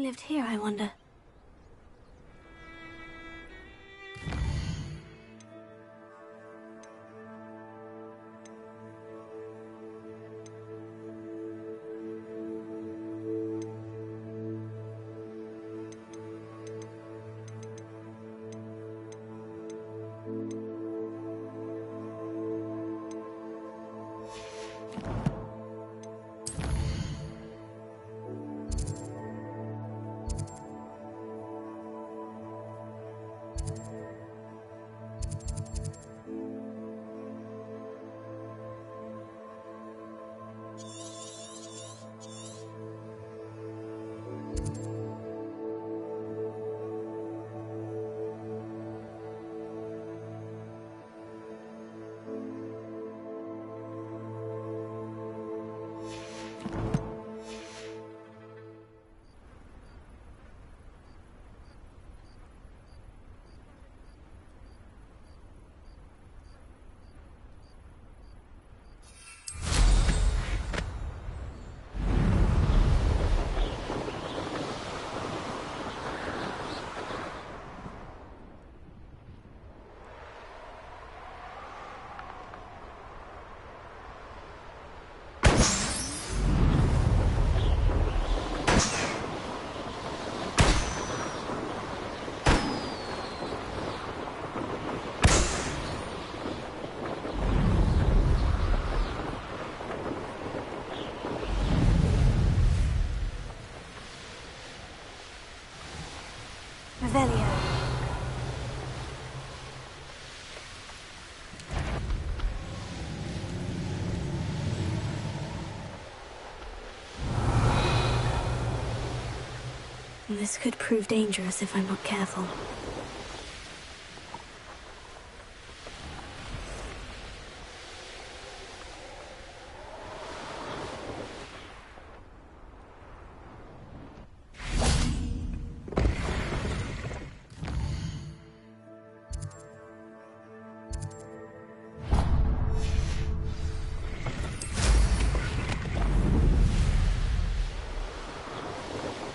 lived here, I wonder? This could prove dangerous if I'm not careful.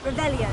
Rebellion.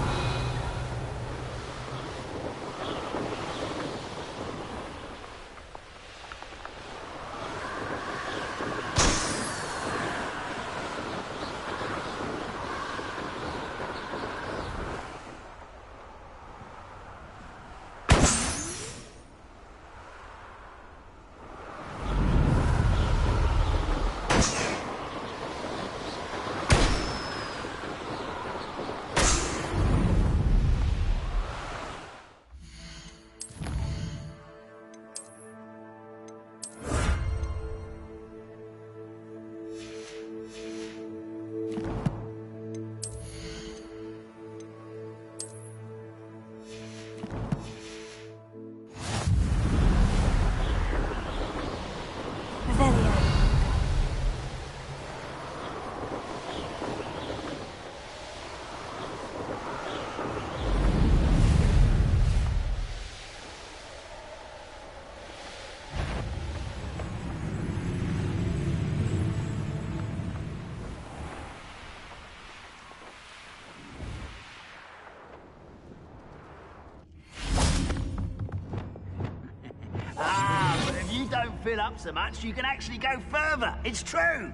Don't fill up so much, you can actually go further. It's true.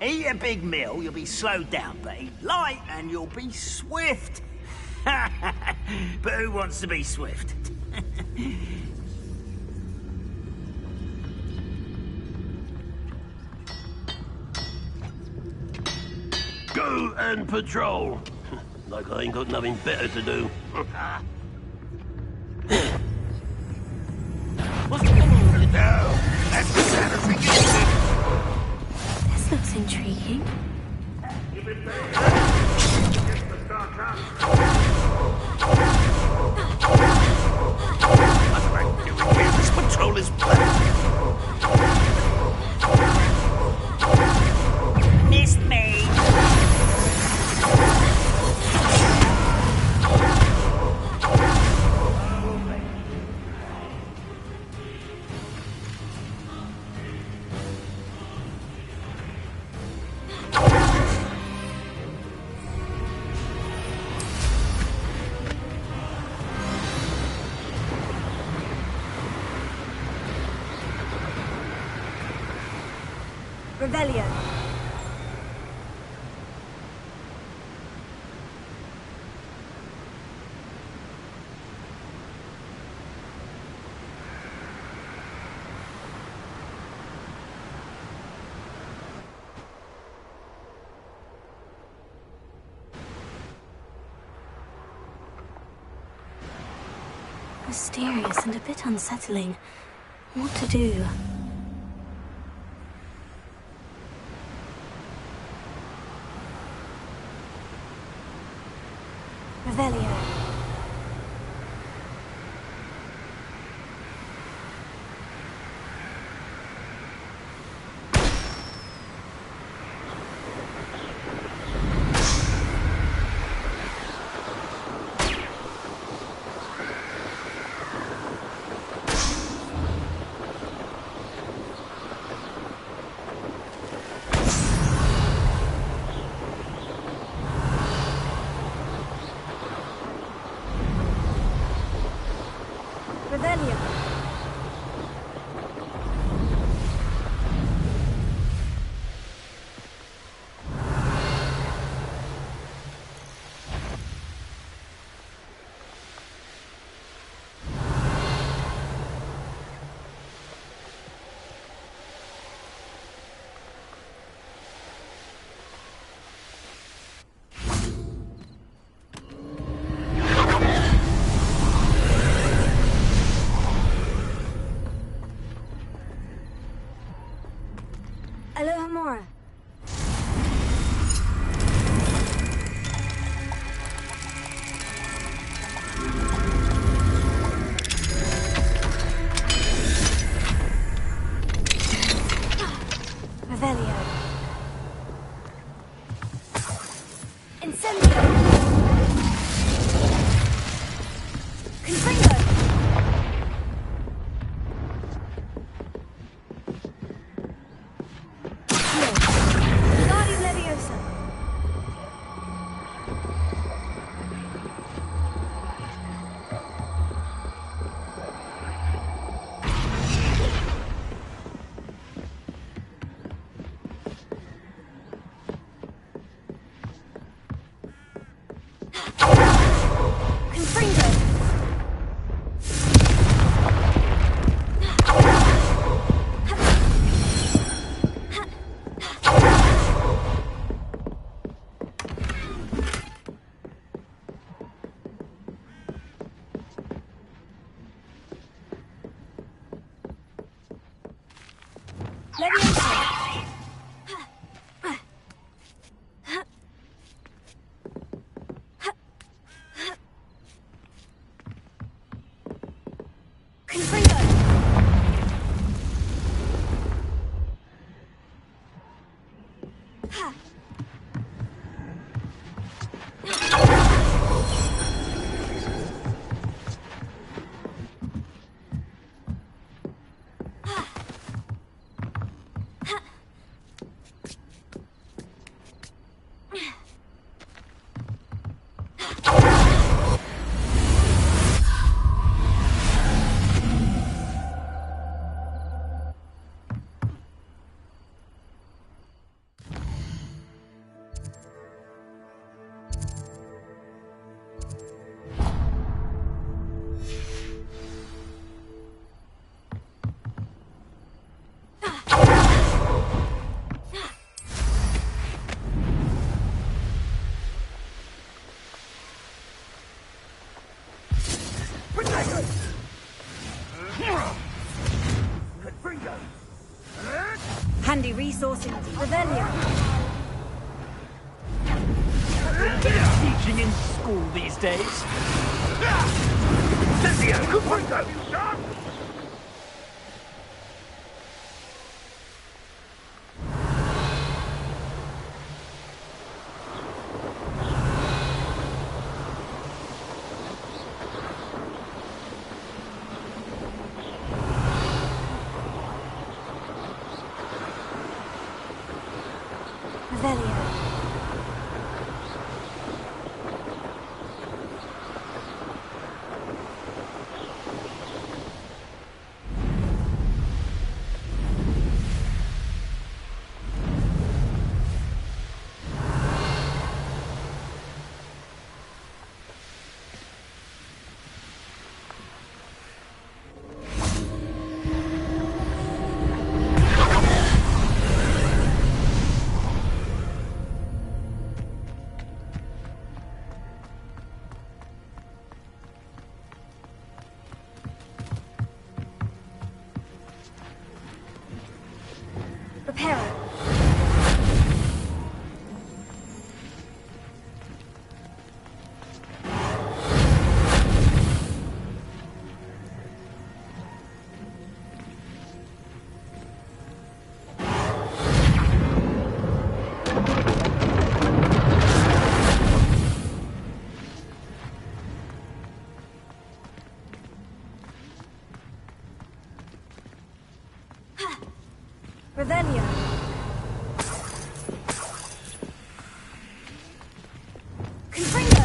Eat a big meal, you'll be slowed down, but eat light and you'll be swift. But who wants to be swift? Go and patrol. Like I ain't got nothing better to do. This looks intriguing. This patrol is planned. Missed me. Revelio. Mysterious and a bit unsettling. What to do? Revelio. Revelio. Alohomora. Revelio. Incendio. Confringo. Handy resource in Revelio. Teaching in school these days. Revelio. Revelio. Confringo.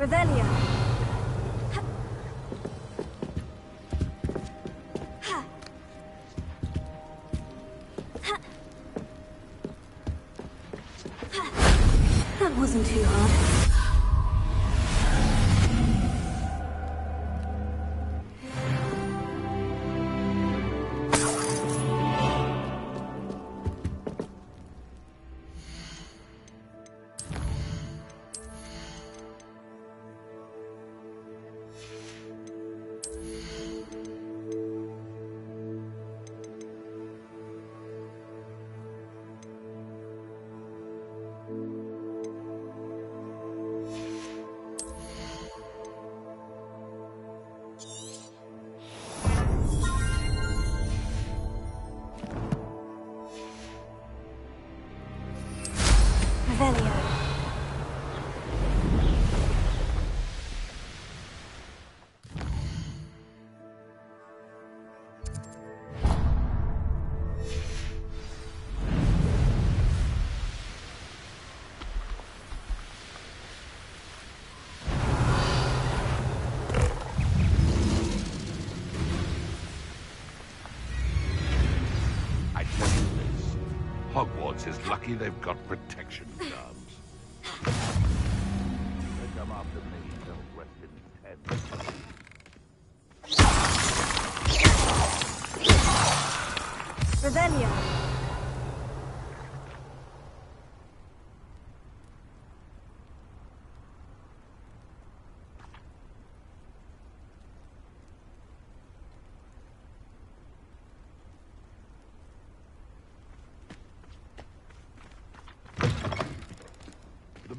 Revelio. That wasn't too hard. Revelio. I tell you this, Hogwarts is lucky they've got protection guards. They come after me, don't rest in peace. Revelio.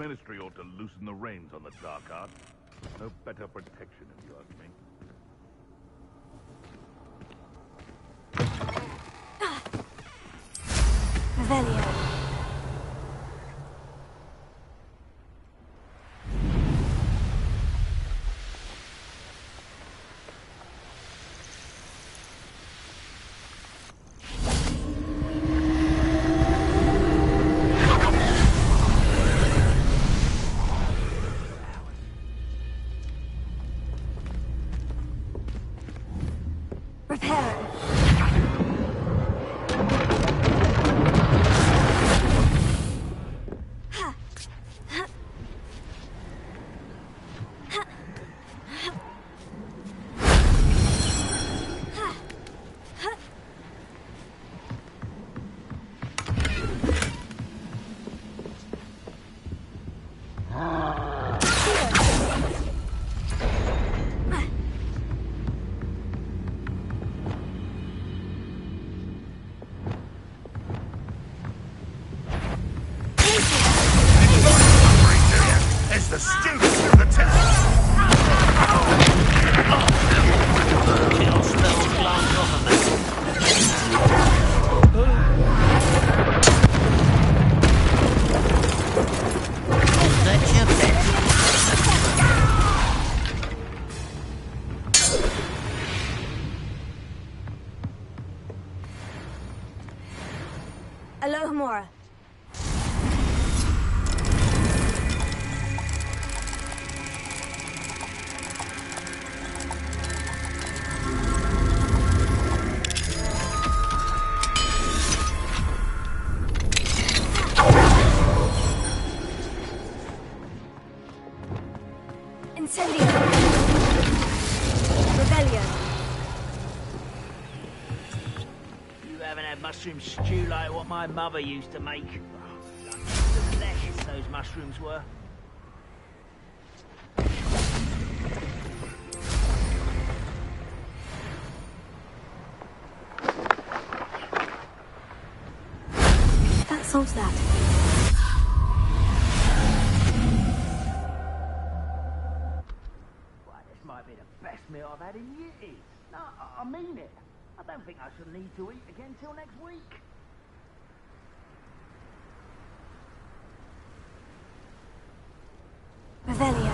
Ministry ought to loosen the reins on the dark art. No better protection, if you ask me. Revelio. The students of the temple. Kill spell glance off of me. That's your bet. Alohomora. Incendio. Rebellion. You haven't had mushroom stew like what my mother used to make. Delicious those mushrooms were. That solves that. Might be the best meal I've had in years. No, I mean it. I don't think I shall need to eat again till next week. Revelio.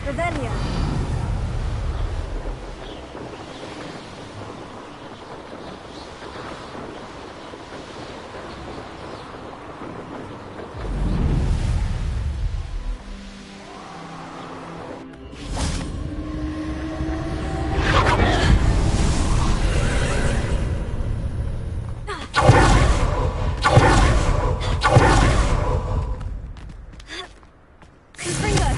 Revelio. Confringo.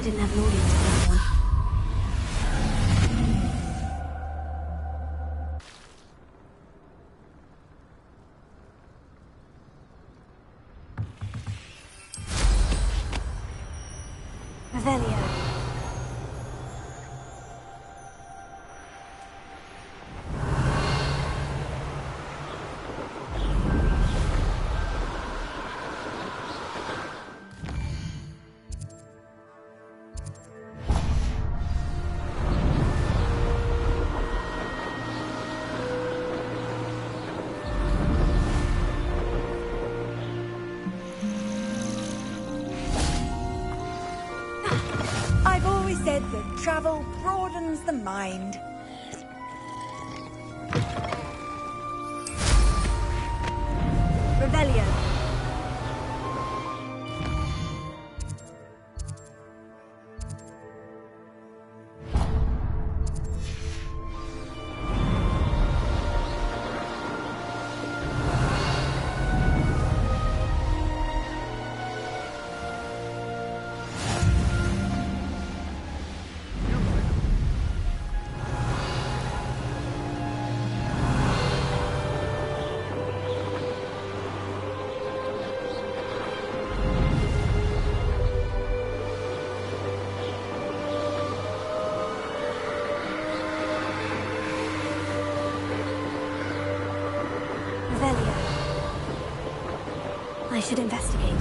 didn't have an audience for that one. Revelio. I've always said that travel broadens the mind. Revelio. I should investigate.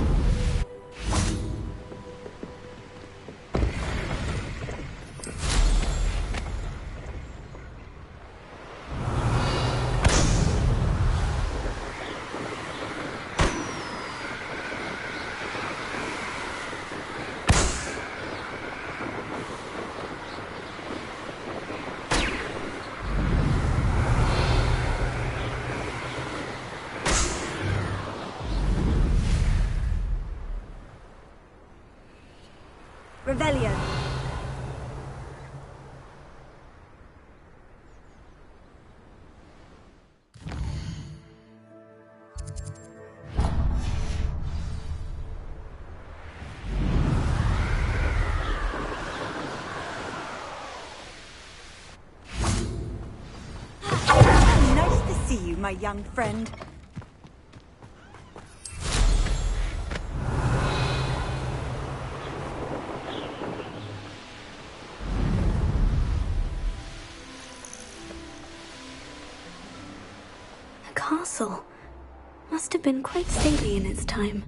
Revelio. Nice to see you, my young friend. Castle must have been quite stately in its time.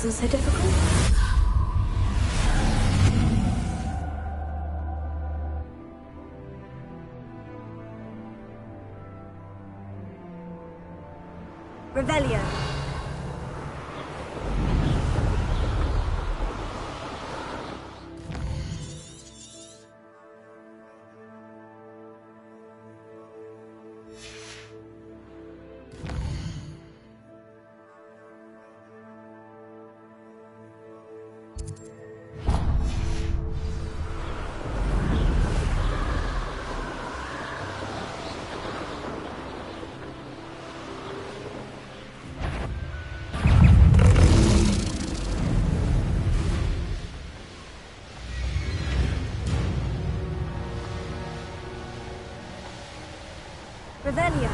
wasn't so difficult. Revelio. Revelio.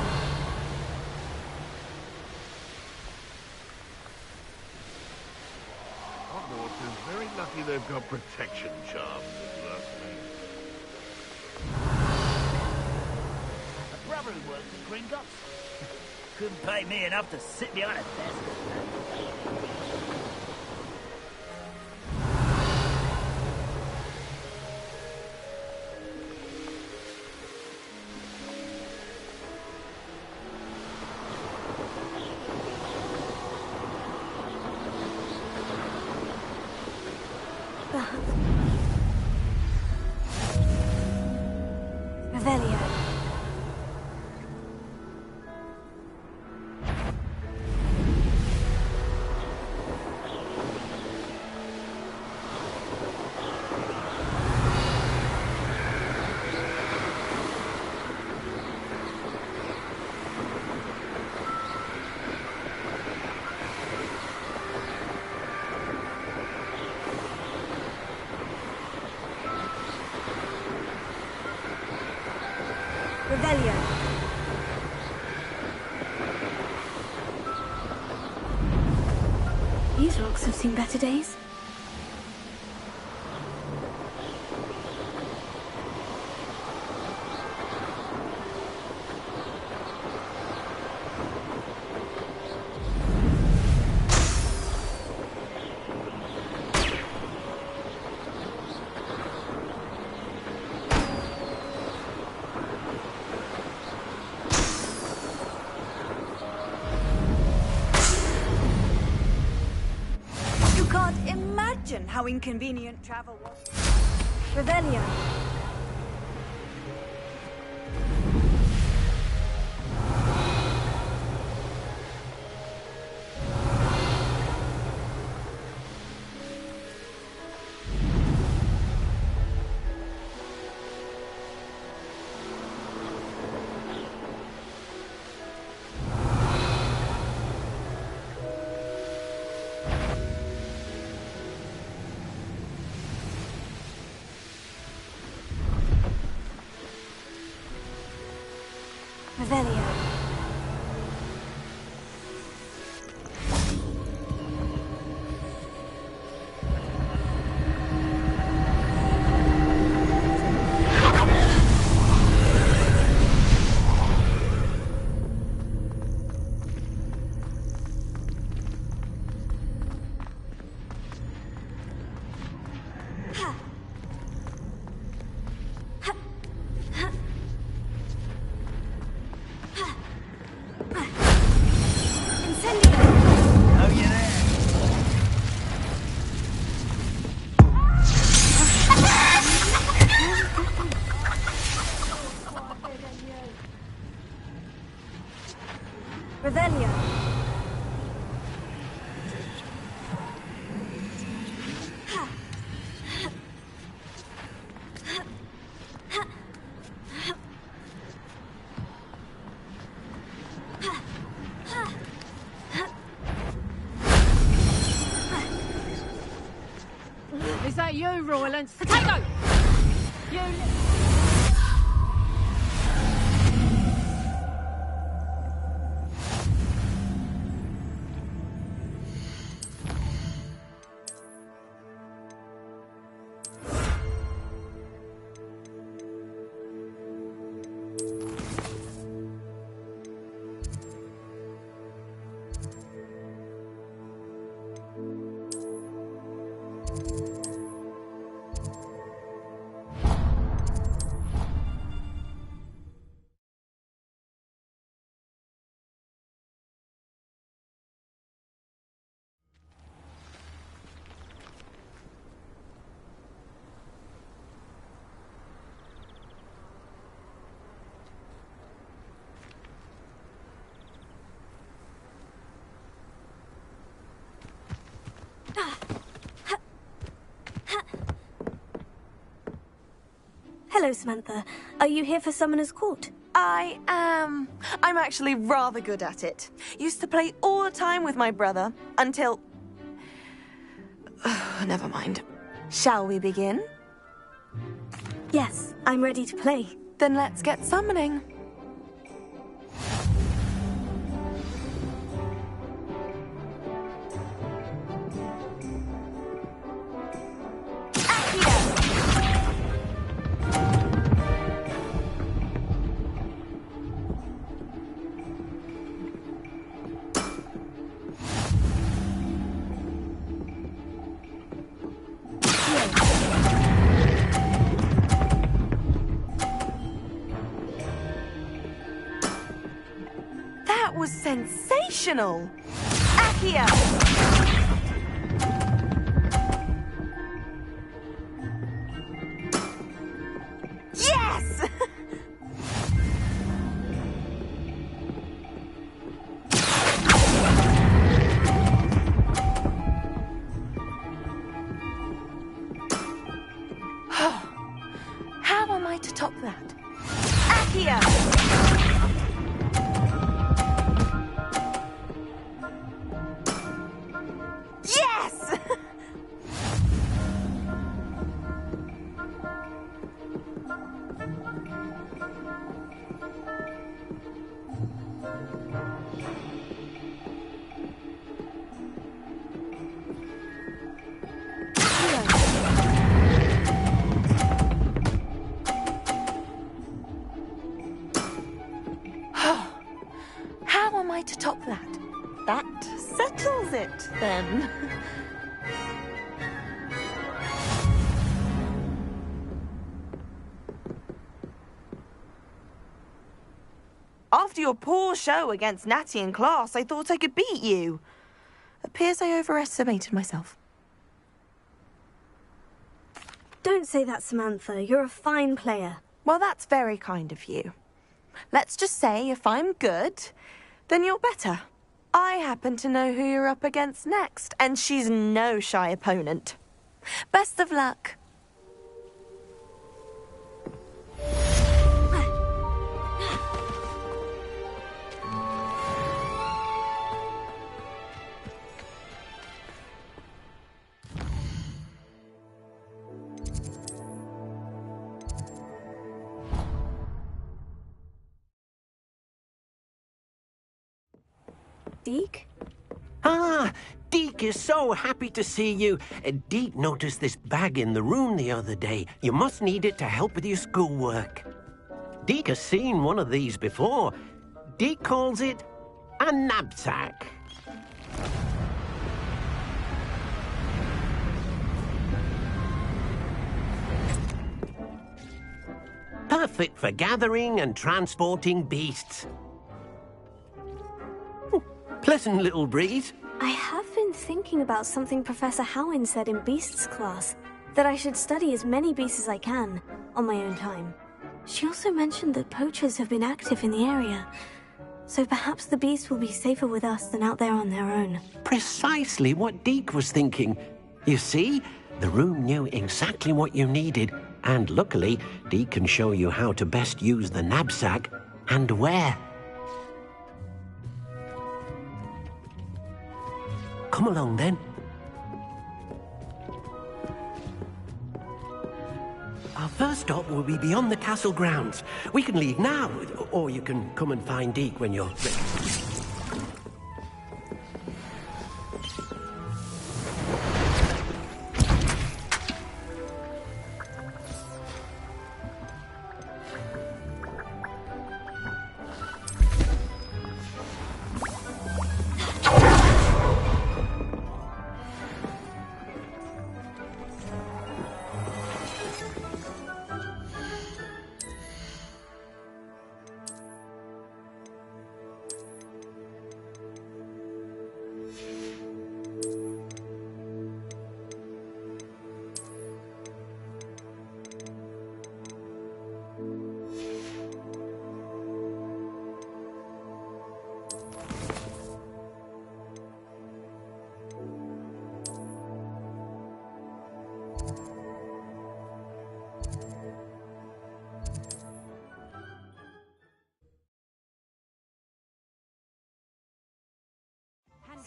Hogwarts is very lucky they've got protection charms as well. A brother who works at Gringotts. Couldn't pay me enough to sit behind a desk. Revelio. Revelio. These rocks have seen better days. You can't imagine how inconvenient travel was. Revelio. Revelio. Oh, you there? Revelio. Is that you, Roylance? Potato! You... Hello, Samantha. Are you here for Summoner's Court? I am. I'm actually rather good at it. Used to play all the time with my brother, until... Never mind. Shall we begin? Yes, I'm ready to play. Then let's get summoning. That was sensational! Accio! Yes! How am I to top that? Accio! Yes! How am I to top that? That settles it, then. After your poor show against Natty in class, I thought I could beat you. Appears I overestimated myself. Don't say that, Samantha. You're a fine player. Well, that's very kind of you. Let's just say if I'm good, then you're better. I happen to know who you're up against next, and she's no shy opponent. Best of luck. Deke? Ah, Deke is so happy to see you. Deke noticed this bag in the room the other day. You must need it to help with your schoolwork. Deke has seen one of these before. Deke calls it a knapsack. Perfect for gathering and transporting beasts. Pleasant little breeze. I have been thinking about something Professor Howin said in Beasts class, that I should study as many beasts as I can, on my own time. She also mentioned that poachers have been active in the area, so perhaps the beasts will be safer with us than out there on their own. Precisely what Deke was thinking. You see, the room knew exactly what you needed, and luckily, Deke can show you how to best use the knapsack and where. Come along, then. Our first stop will be beyond the castle grounds. We can leave now, or you can come and find Deke when you're ready.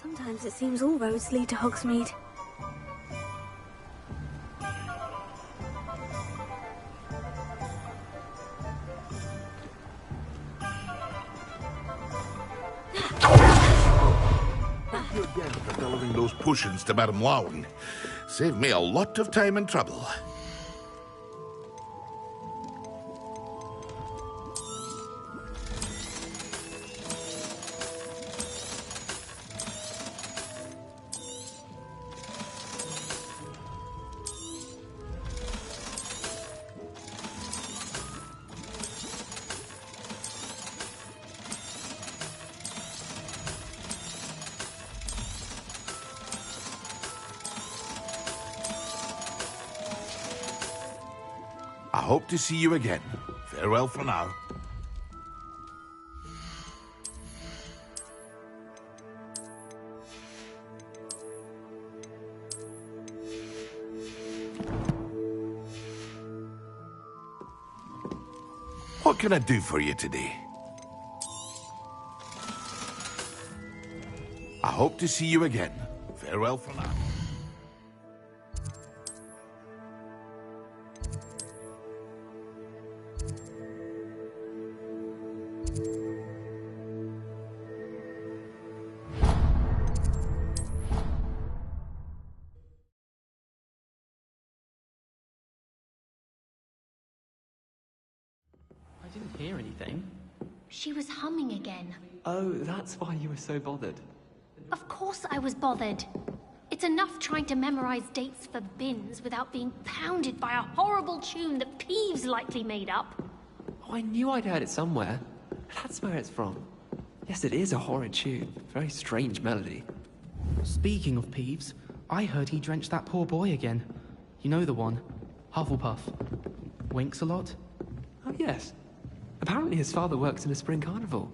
Sometimes it seems all roads lead to Hogsmeade. Thank you again for delivering those potions to Madame Lowen. Saved me a lot of time and trouble. I hope to see you again. Farewell for now. What can I do for you today? I hope to see you again. Farewell for now. I didn't hear anything. She was humming again. Oh, that's why you were so bothered. Of course I was bothered. It's enough trying to memorize dates for bins without being pounded by a horrible tune that Peeves likely made up. Oh, I knew I'd heard it somewhere. That's where it's from. Yes, it is a horrid tune. Very strange melody. Speaking of Peeves, I heard he drenched that poor boy again. You know the one. Hufflepuff. Winks a lot. Oh, yes. Apparently his father works in a spring carnival.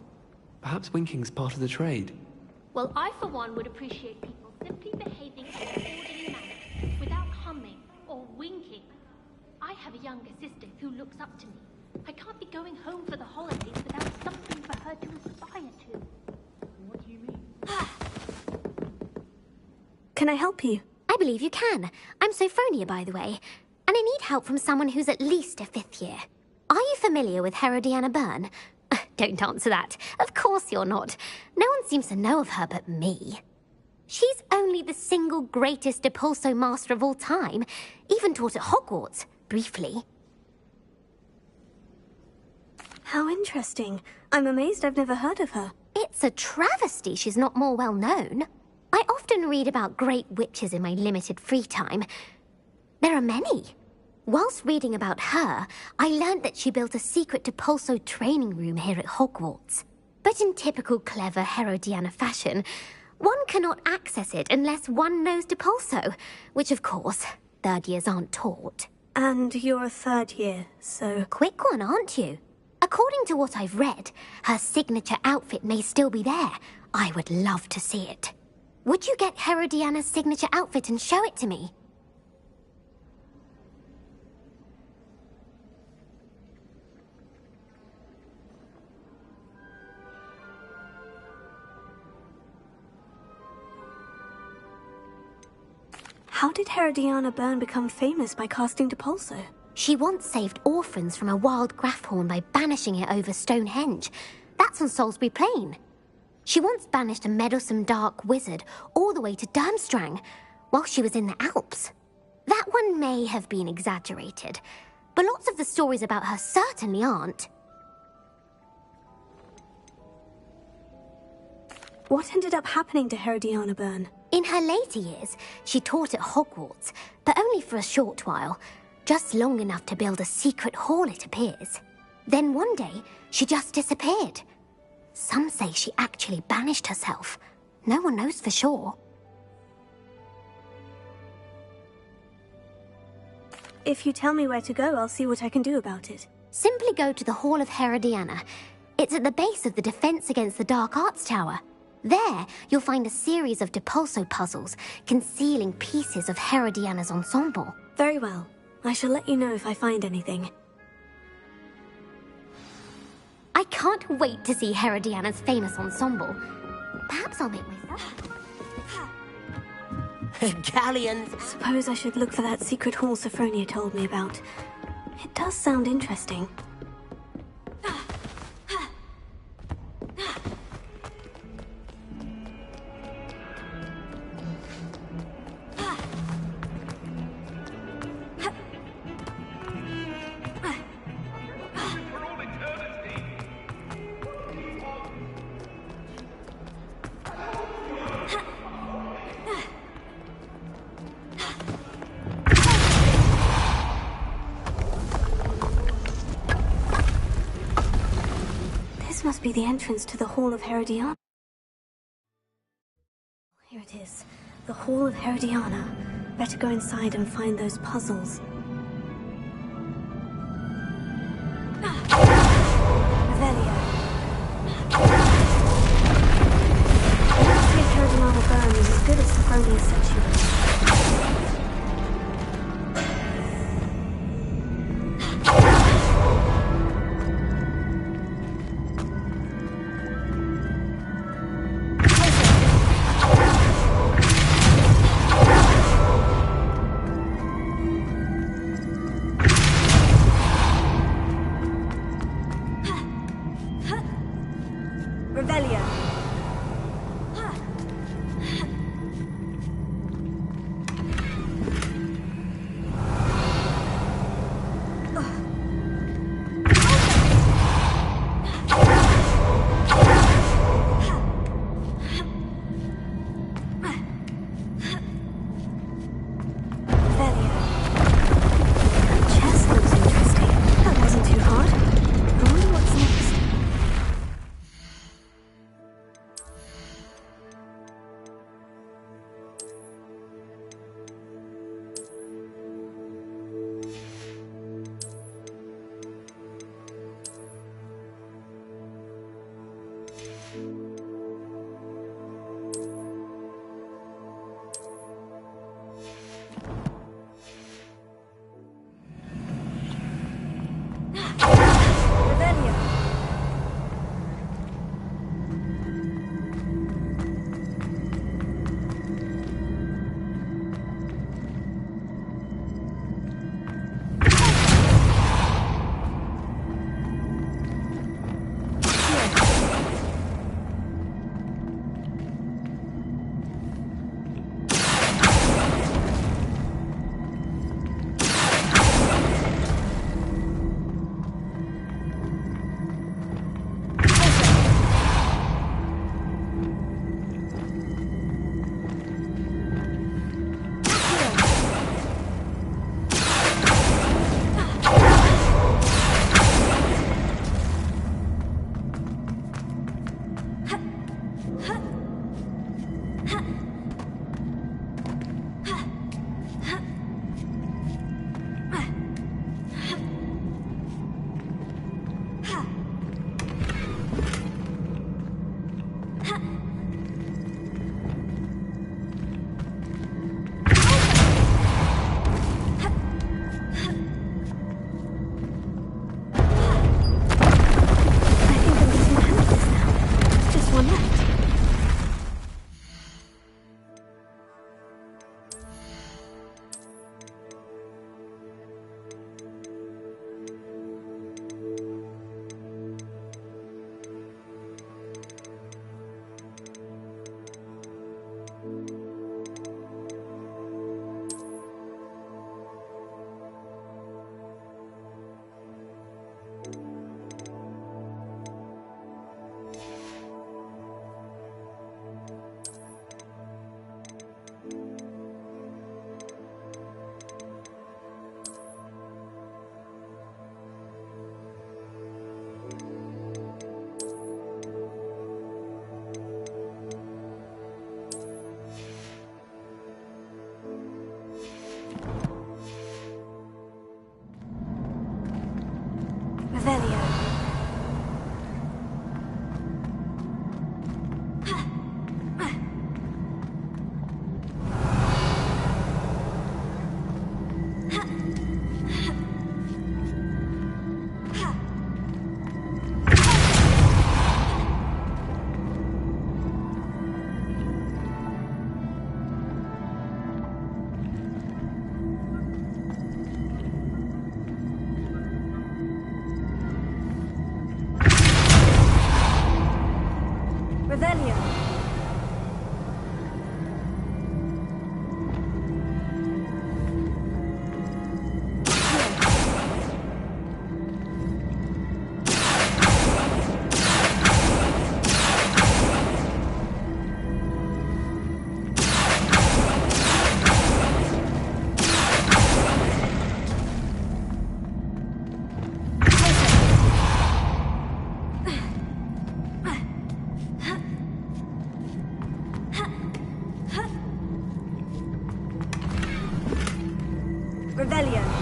Perhaps winking's part of the trade. Well, I for one would appreciate people simply behaving in an orderly manner without humming or winking. I have a younger sister who looks up to me. I can't be going home for the holidays without something for her to aspire to. What do you mean? Can I help you? I believe you can. I'm Sophronia, by the way. And I need help from someone who's at least a 5th year. Are you familiar with Herodiana Byrne? Don't answer that. Of course you're not. No one seems to know of her but me. She's only the single greatest Depulso master of all time. Even taught at Hogwarts, briefly. How interesting. I'm amazed I've never heard of her. It's a travesty she's not more well known. I often read about great witches in my limited free time. There are many. Whilst reading about her, I learned that she built a secret Depulso training room here at Hogwarts. But in typical clever Herodiana fashion, one cannot access it unless one knows Depulso, which of course, 3rd years aren't taught. And you're a 3rd year, so... Quick one, aren't you? According to what I've read, her signature outfit may still be there. I would love to see it. Would you get Herodiana's signature outfit and show it to me? How did Herodiana Byrne become famous by casting Depulso? She once saved orphans from a wild Graffhorn by banishing it over Stonehenge. That's on Salisbury Plain. She once banished a meddlesome dark wizard all the way to Durmstrang while she was in the Alps. That one may have been exaggerated, but lots of the stories about her certainly aren't. What ended up happening to Herodiana Byrne? In her later years, she taught at Hogwarts, but only for a short while. Just long enough to build a secret hall, it appears. Then one day, she just disappeared. Some say she actually banished herself. No one knows for sure. If you tell me where to go, I'll see what I can do about it. Simply go to the Hall of Herodiana. It's at the base of the Defense Against the Dark Arts Tower. There, you'll find a series of Depulso puzzles concealing pieces of Herodiana's ensemble. Very well. I shall let you know if I find anything. I can't wait to see Herodiana's famous ensemble. Perhaps I'll make myself... Galleons. Suppose I should look for that secret hall Sophronia told me about. It does sound interesting. This must be the entrance to the Hall of Herodiana. Here it is. The Hall of Herodiana. Better go inside and find those puzzles. Revelio. The Herodiana burn is as good as Sophronia said she was. Revelio.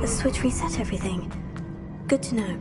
The switch reset everything. Good to know.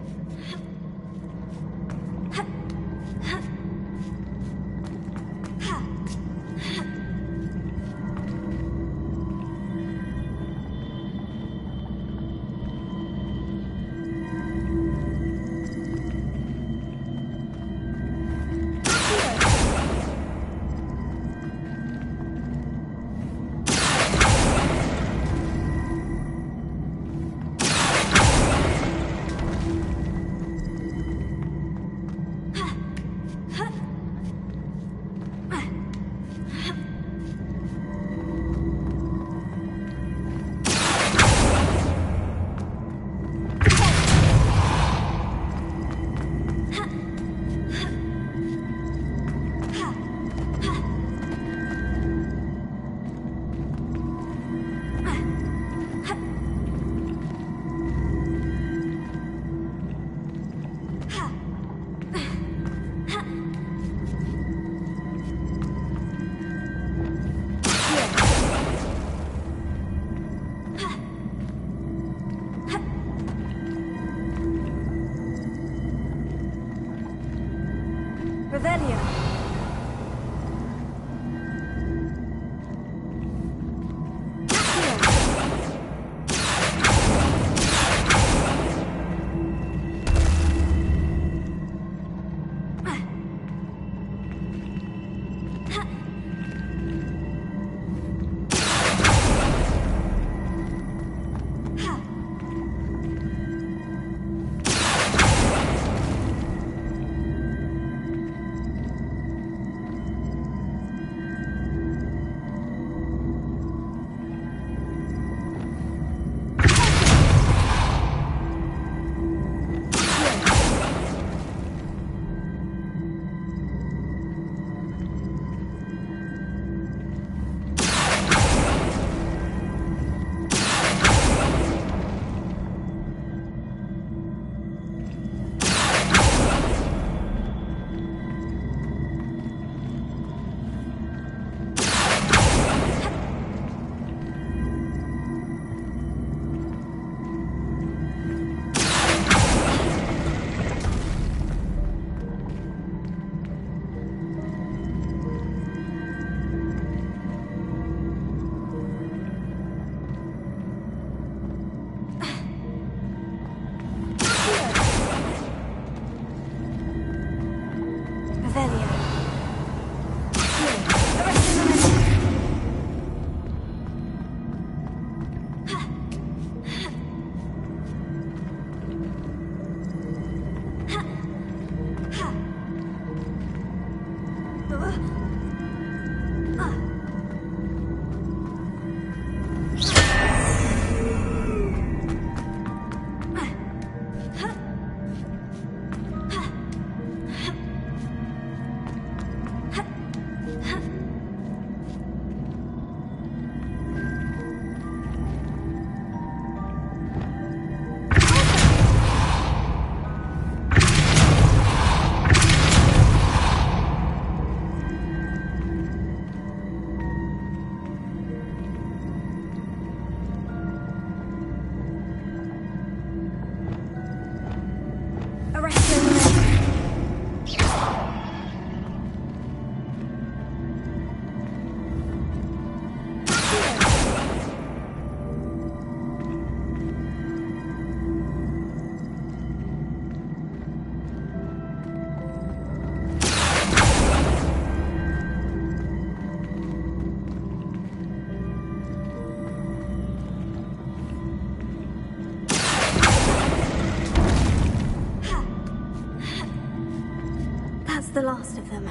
the last of them.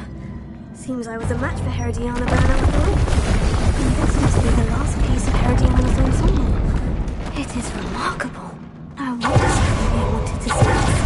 Seems I was a match for Herodiana Byrne after all. And this must be the last piece of Herodiana's ensemble. It is remarkable. No wonder Sophia wanted to see this.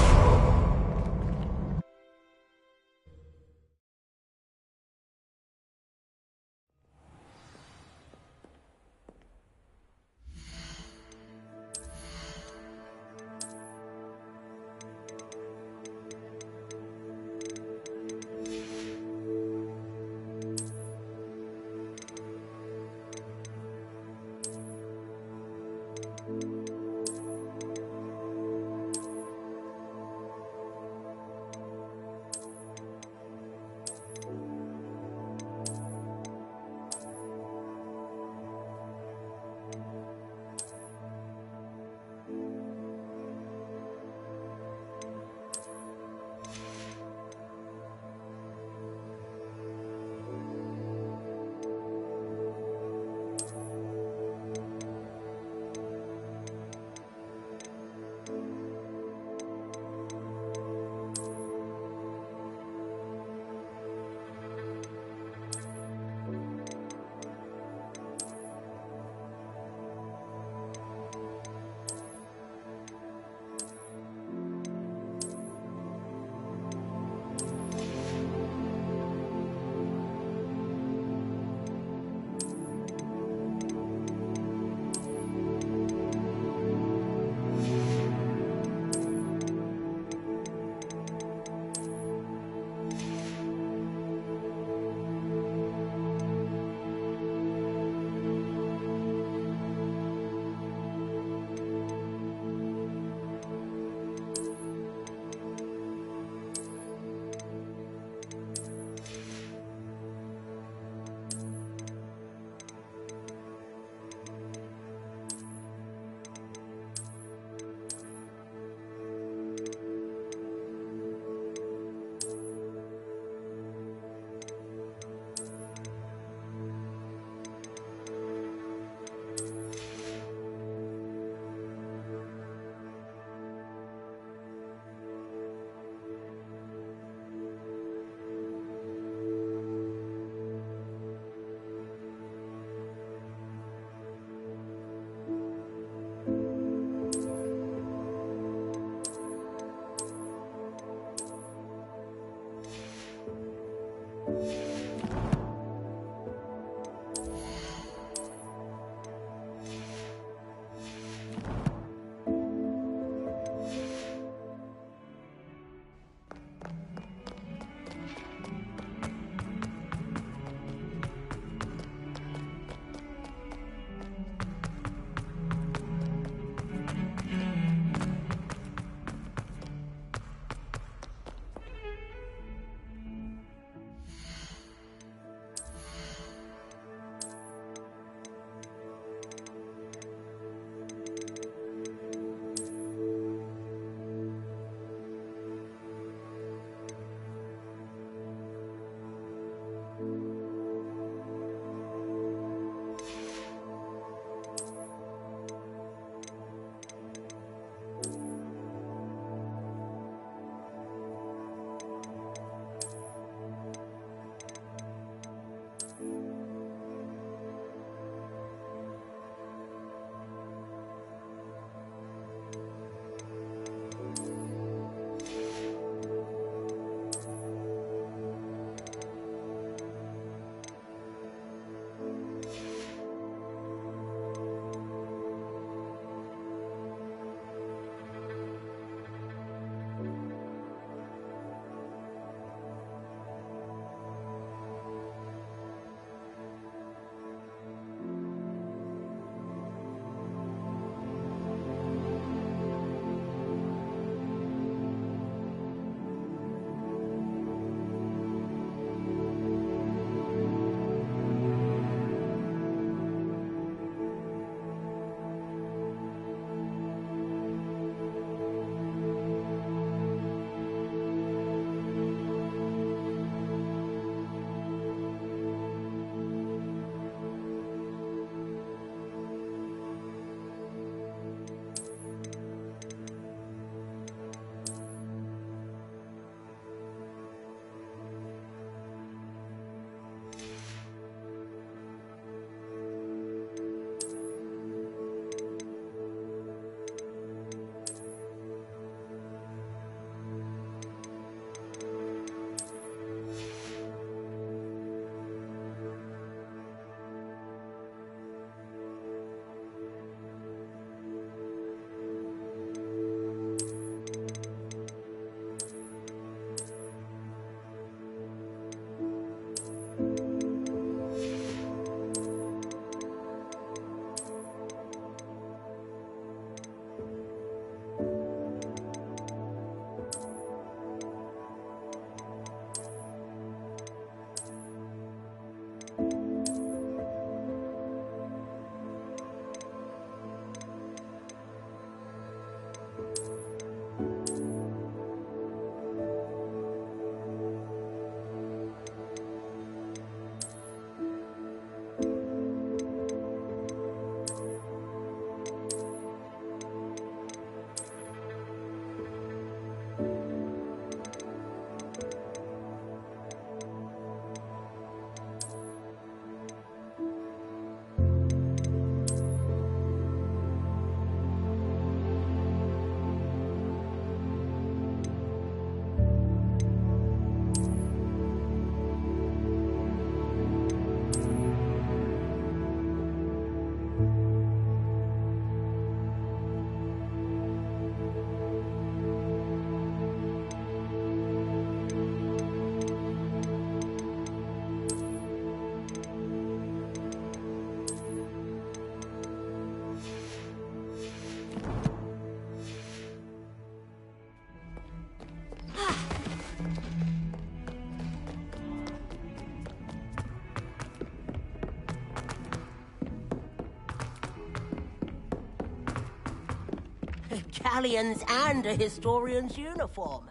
galleons and a historian's uniform.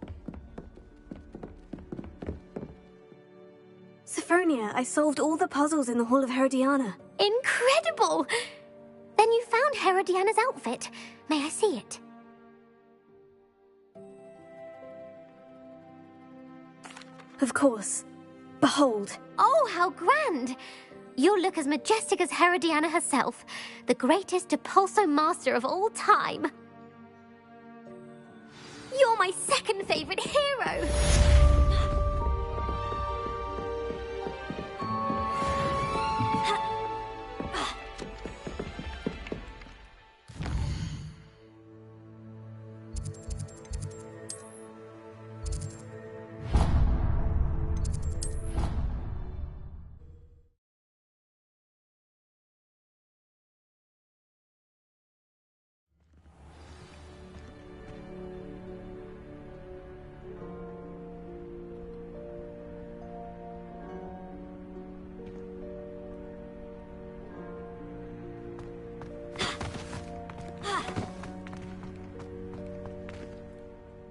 Sophronia, I solved all the puzzles in the Hall of Herodiana. Incredible! Then you found Herodiana's outfit. May I see it? Of course. Behold. Oh, how grand! You'll look as majestic as Herodiana herself, the greatest Depulso master of all time. You're my second favorite hero!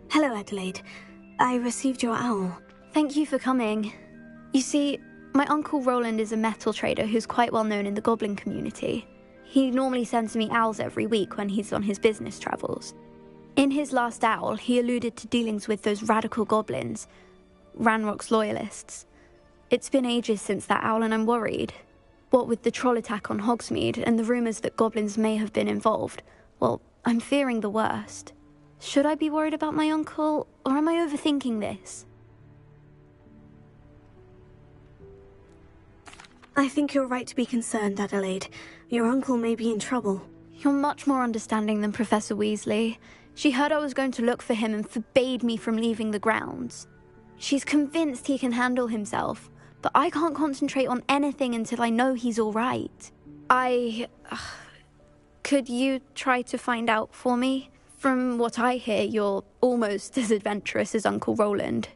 Hello, Adelaide. I received your owl. Thank you for coming. You see, my Uncle Roland is a metal trader who's quite well known in the goblin community. He normally sends me owls every week when he's on his business travels. In his last owl, he alluded to dealings with those radical goblins, Ranrock's loyalists. It's been ages since that owl and I'm worried. What with the troll attack on Hogsmeade and the rumours that goblins may have been involved, well, I'm fearing the worst. Should I be worried about my uncle, or am I overthinking this? I think you're right to be concerned, Adelaide. Your uncle may be in trouble. You're much more understanding than Professor Weasley. She heard I was going to look for him and forbade me from leaving the grounds. She's convinced he can handle himself, but I can't concentrate on anything until I know he's all right. Could you try to find out for me? From what I hear, you're almost as adventurous as Uncle Roland.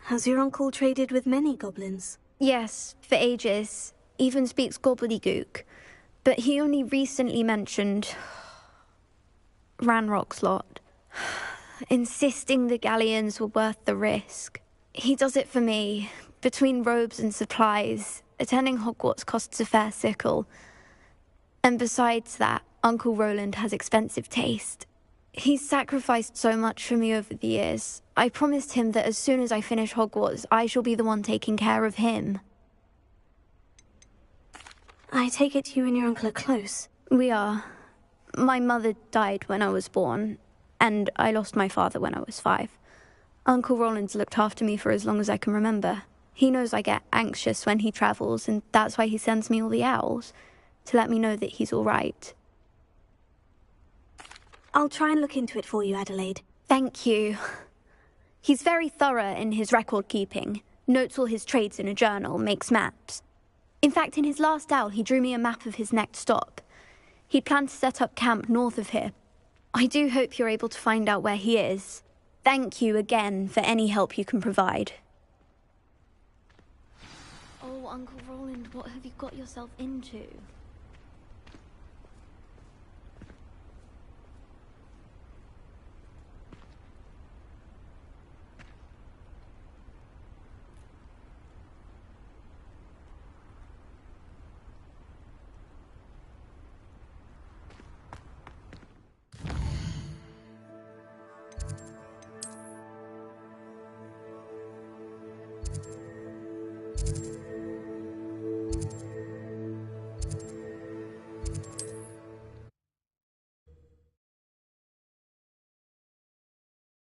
Has your uncle traded with many goblins? Yes, for ages. Even speaks gobbledygook. But he only recently mentioned Ranrock's lot, insisting the galleons were worth the risk. He does it for me. Between robes and supplies, attending Hogwarts costs a fair sickle. And besides that, Uncle Roland has expensive taste. He's sacrificed so much for me over the years. I promised him that as soon as I finish Hogwarts, I shall be the one taking care of him. I take it you and your uncle are close. We are. My mother died when I was born, and I lost my father when I was 5. Uncle Roland's looked after me for as long as I can remember. He knows I get anxious when he travels, and that's why he sends me all the owls, to let me know that he's all right. I'll try and look into it for you, Adelaide. Thank you. He's very thorough in his record keeping, notes all his trades in a journal, makes maps. In fact, in his last owl, he drew me a map of his next stop. He'd planned to set up camp north of here. I do hope you're able to find out where he is. Thank you again for any help you can provide. Oh, Uncle Roland, what have you got yourself into?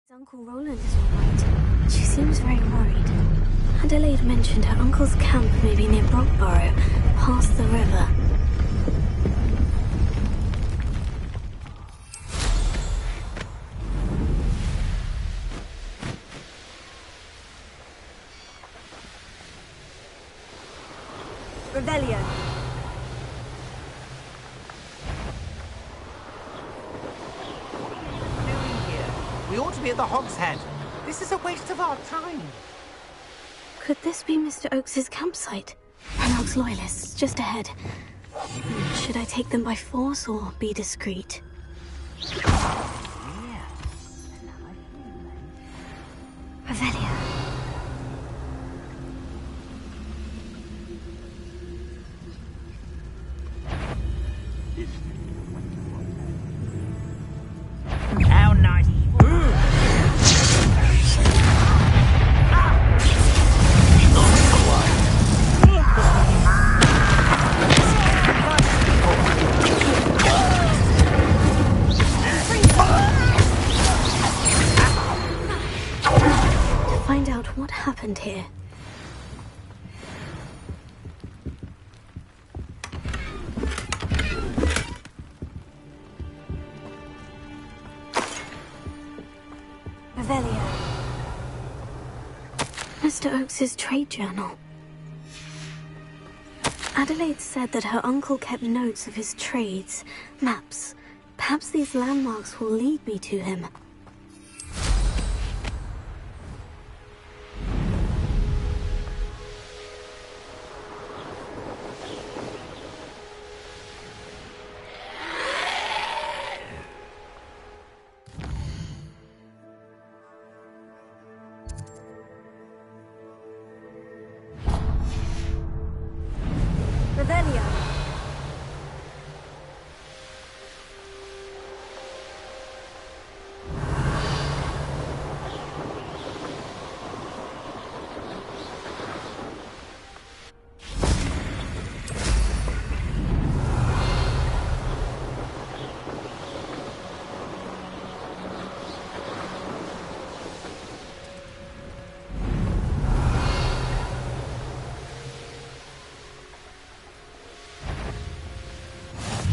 Uncle Roland is all right. She seems very worried. Adelaide mentioned her uncle's camp may be near Brockborough, past the river. Revelio. We ought to be at the Hog's Head. This is a waste of our time. Could this be Mr. Oakes's campsite? Ranrock's loyalists, just ahead. Should I take them by force or be discreet? Revelia. How nice. To find out what happened here. Revelia. Mr. Oakes's trade journal. Adelaide said that her uncle kept notes of his trades, maps. Perhaps these landmarks will lead me to him. Revelia.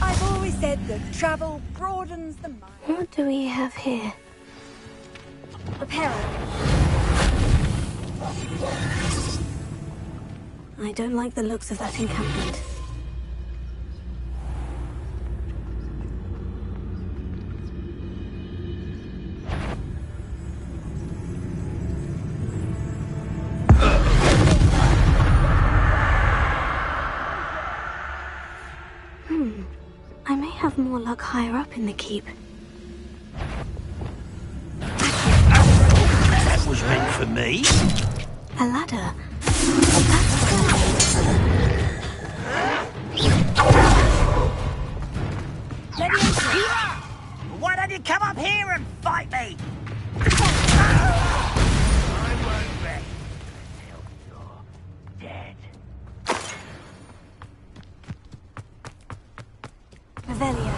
I've always said that travel broadens the mind. What do we have here? A parrot. I don't like the looks of that encampment. I may have more luck higher up in the keep. That was meant for me. A ladder. Why don't you come up here and fight me? I won't rest till you're dead. Revelia.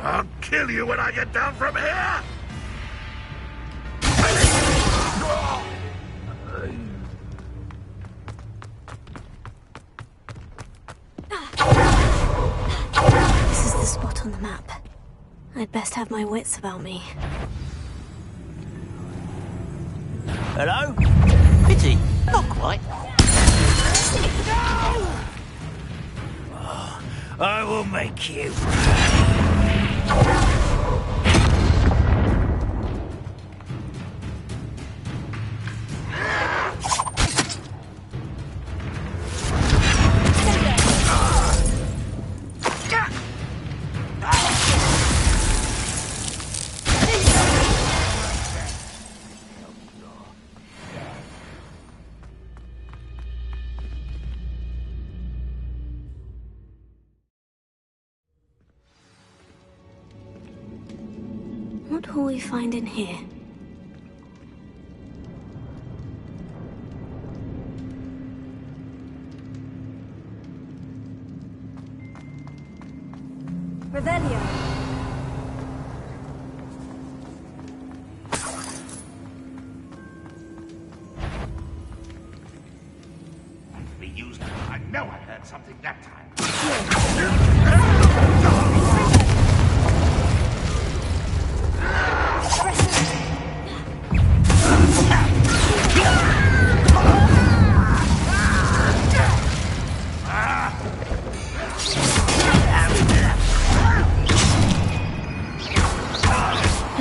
I'll kill you when I get down from here! This is the spot on the map. I'd best have my wits about me. Hello? Pity, not quite. I will make you. What will we find in here? Revelia. Be used. I know I heard something that time.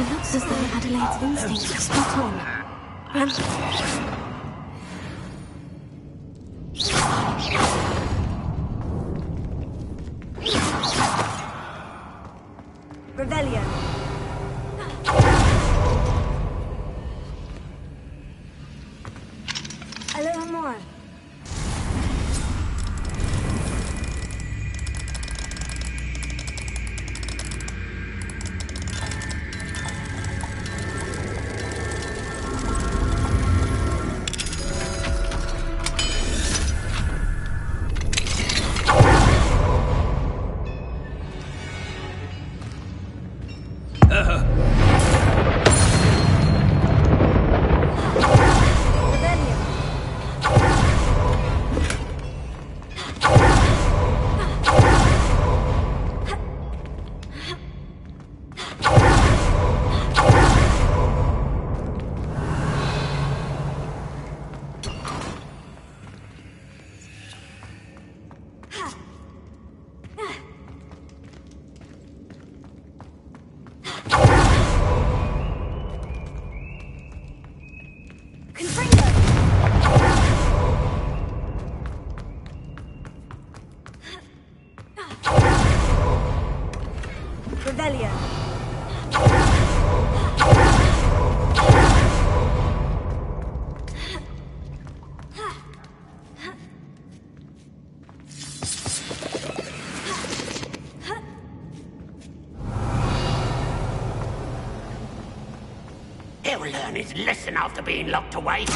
It looks as though Adelaide's instincts are spot on. Revelio. A little more. Revelio. He'll learn his lesson after being locked away.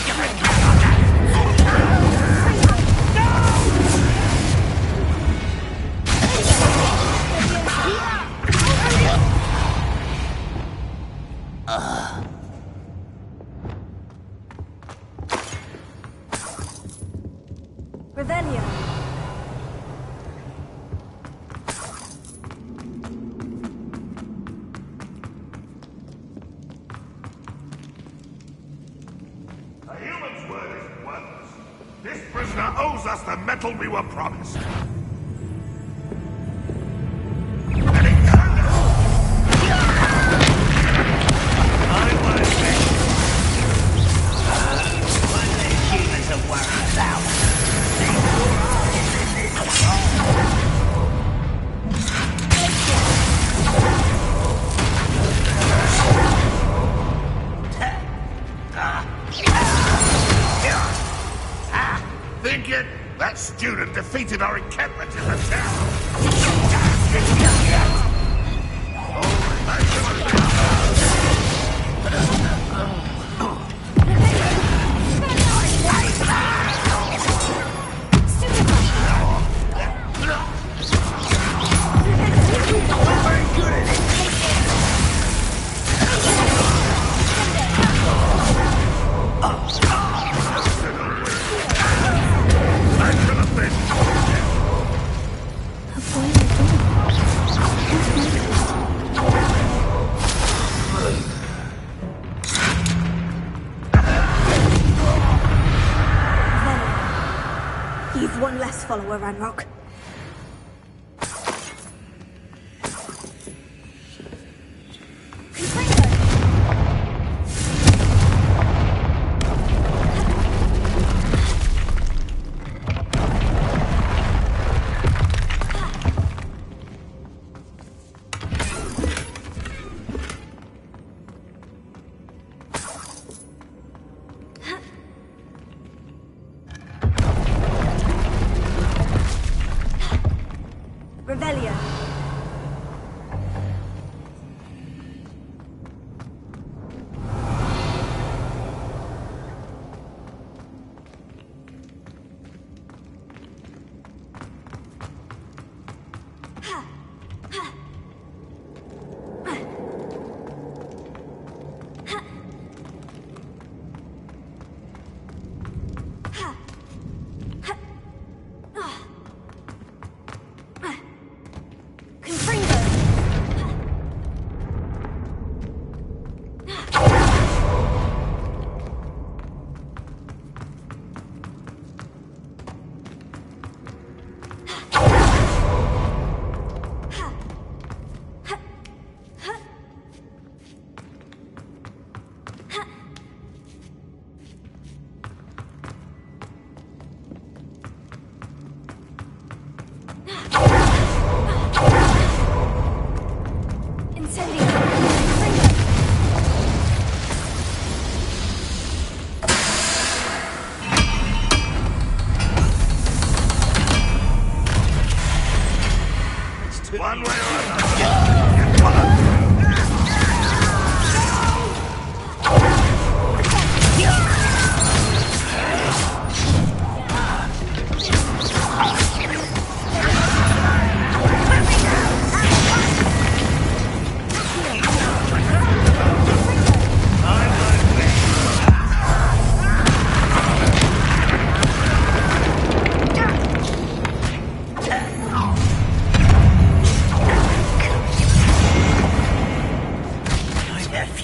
Revelio. A human's word is worthless. This prisoner owes us the metal we were promised. Think it? That student defeated our encampment in the town. You've one less follower, Ranrock.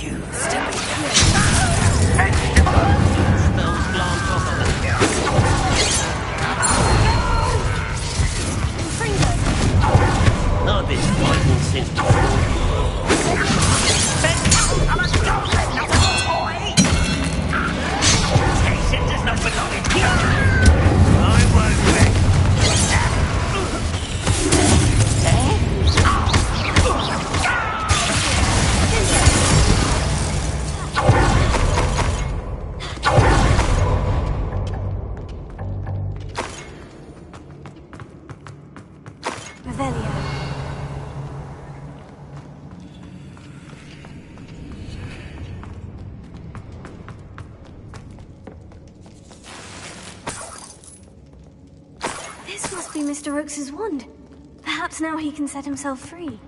confused. Spells glance off of them. I've been fighting since before you were born. I'm a goblin, not a toy! Station does not belong in here! I won't wreck. Revelio. This must be Mr. Oakes's wand. Perhaps now he can set himself free.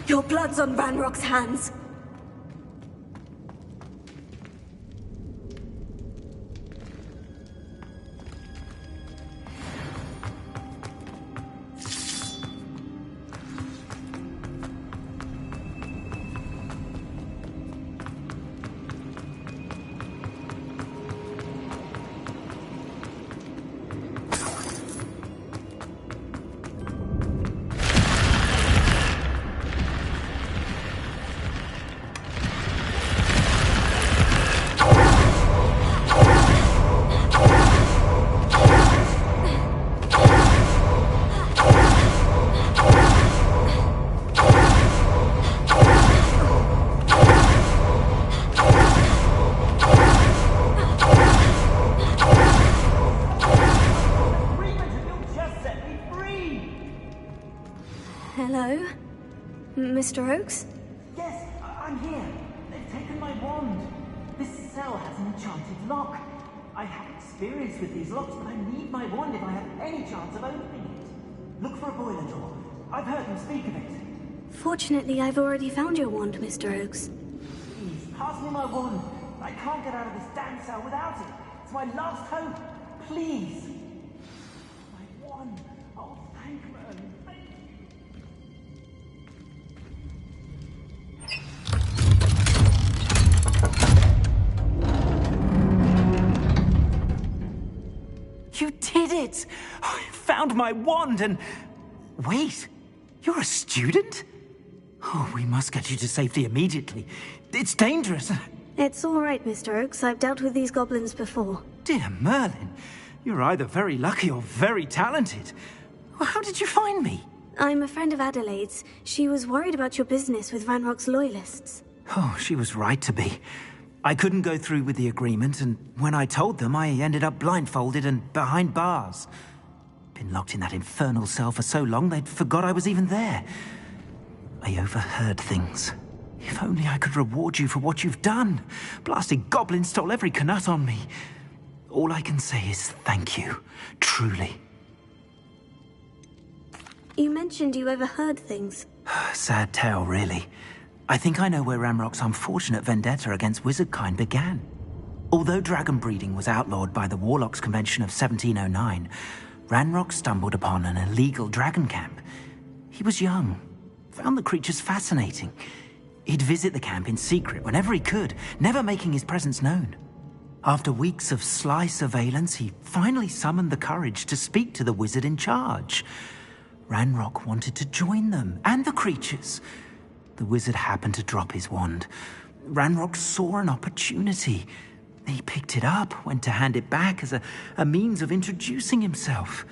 Your blood's on Ranrock's hands. Hello? Mr. Oakes? Yes, I'm here. They've taken my wand. This cell has an enchanted lock. I have experience with these locks, but I need my wand if I have any chance of opening it. Look for a boiler door. I've heard them speak of it. Fortunately, I've already found your wand, Mr. Oakes. Please, pass me my wand. I can't get out of this damn cell without it. It's my last hope. Please. My wand. Oh, thank Merlin. Thank you. You did it! I found my wand and... Wait, you're a student? Oh, we must get you to safety immediately. It's dangerous. It's all right, Mr. Oakes. I've dealt with these goblins before. Dear Merlin, you're either very lucky or very talented. Well, how did you find me? I'm a friend of Adelaide's. She was worried about your business with Ranrock's loyalists. Oh, she was right to be. I couldn't go through with the agreement, and when I told them, I ended up blindfolded and behind bars. Been locked in that infernal cell for so long, they'd forgot I was even there. I overheard things. If only I could reward you for what you've done. Blasted goblin stole every canut on me. All I can say is thank you, truly. You mentioned you overheard things. Sad tale, really. I think I know where Ranrock's unfortunate vendetta against wizardkind began. Although dragon breeding was outlawed by the Warlocks Convention of 1709, Ranrock stumbled upon an illegal dragon camp. He was young, found the creatures fascinating. He'd visit the camp in secret whenever he could, never making his presence known. After weeks of sly surveillance, he finally summoned the courage to speak to the wizard in charge. Ranrock wanted to join them, and the creatures. The wizard happened to drop his wand. Ranrock saw an opportunity. He picked it up, went to hand it back as a means of introducing himself.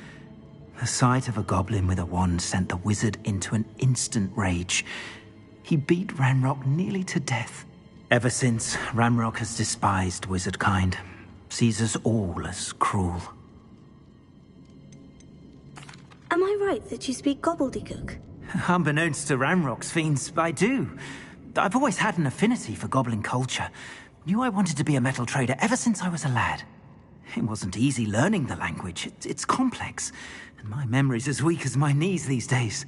The sight of a goblin with a wand sent the wizard into an instant rage. He beat Ranrock nearly to death. Ever since, Ranrock has despised wizardkind. sees us all as cruel. Am I right that you speak gobbledygook? Unbeknownst to Ranrock's fiends, I do. I've always had an affinity for goblin culture. Knew I wanted to be a metal trader ever since I was a lad. It wasn't easy learning the language. It's complex, and my memory's as weak as my knees these days.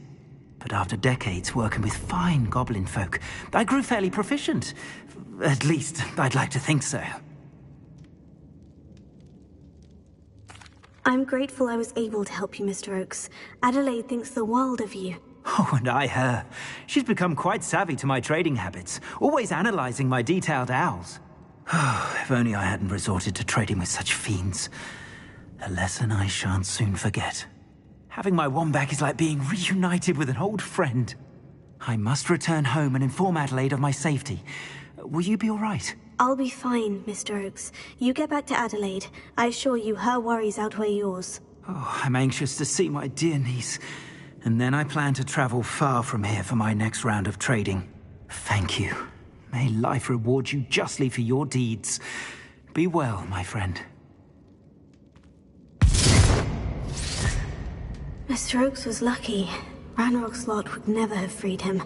But after decades working with fine goblin folk, I grew fairly proficient. At least, I'd like to think so. I'm grateful I was able to help you, Mr. Oakes. Adelaide thinks the world of you. Oh, and I her. She's become quite savvy to my trading habits, always analyzing my detailed owls. If only I hadn't resorted to trading with such fiends. A lesson I shan't soon forget. Having my wand back is like being reunited with an old friend. I must return home and inform Adelaide of my safety. Will you be all right? I'll be fine, Mr. Oakes. You get back to Adelaide. I assure you her worries outweigh yours. Oh, I'm anxious to see my dear niece. And then I plan to travel far from here for my next round of trading. Thank you. May life reward you justly for your deeds. Be well, my friend. Mr. Oakes was lucky. Ranrock's lot would never have freed him.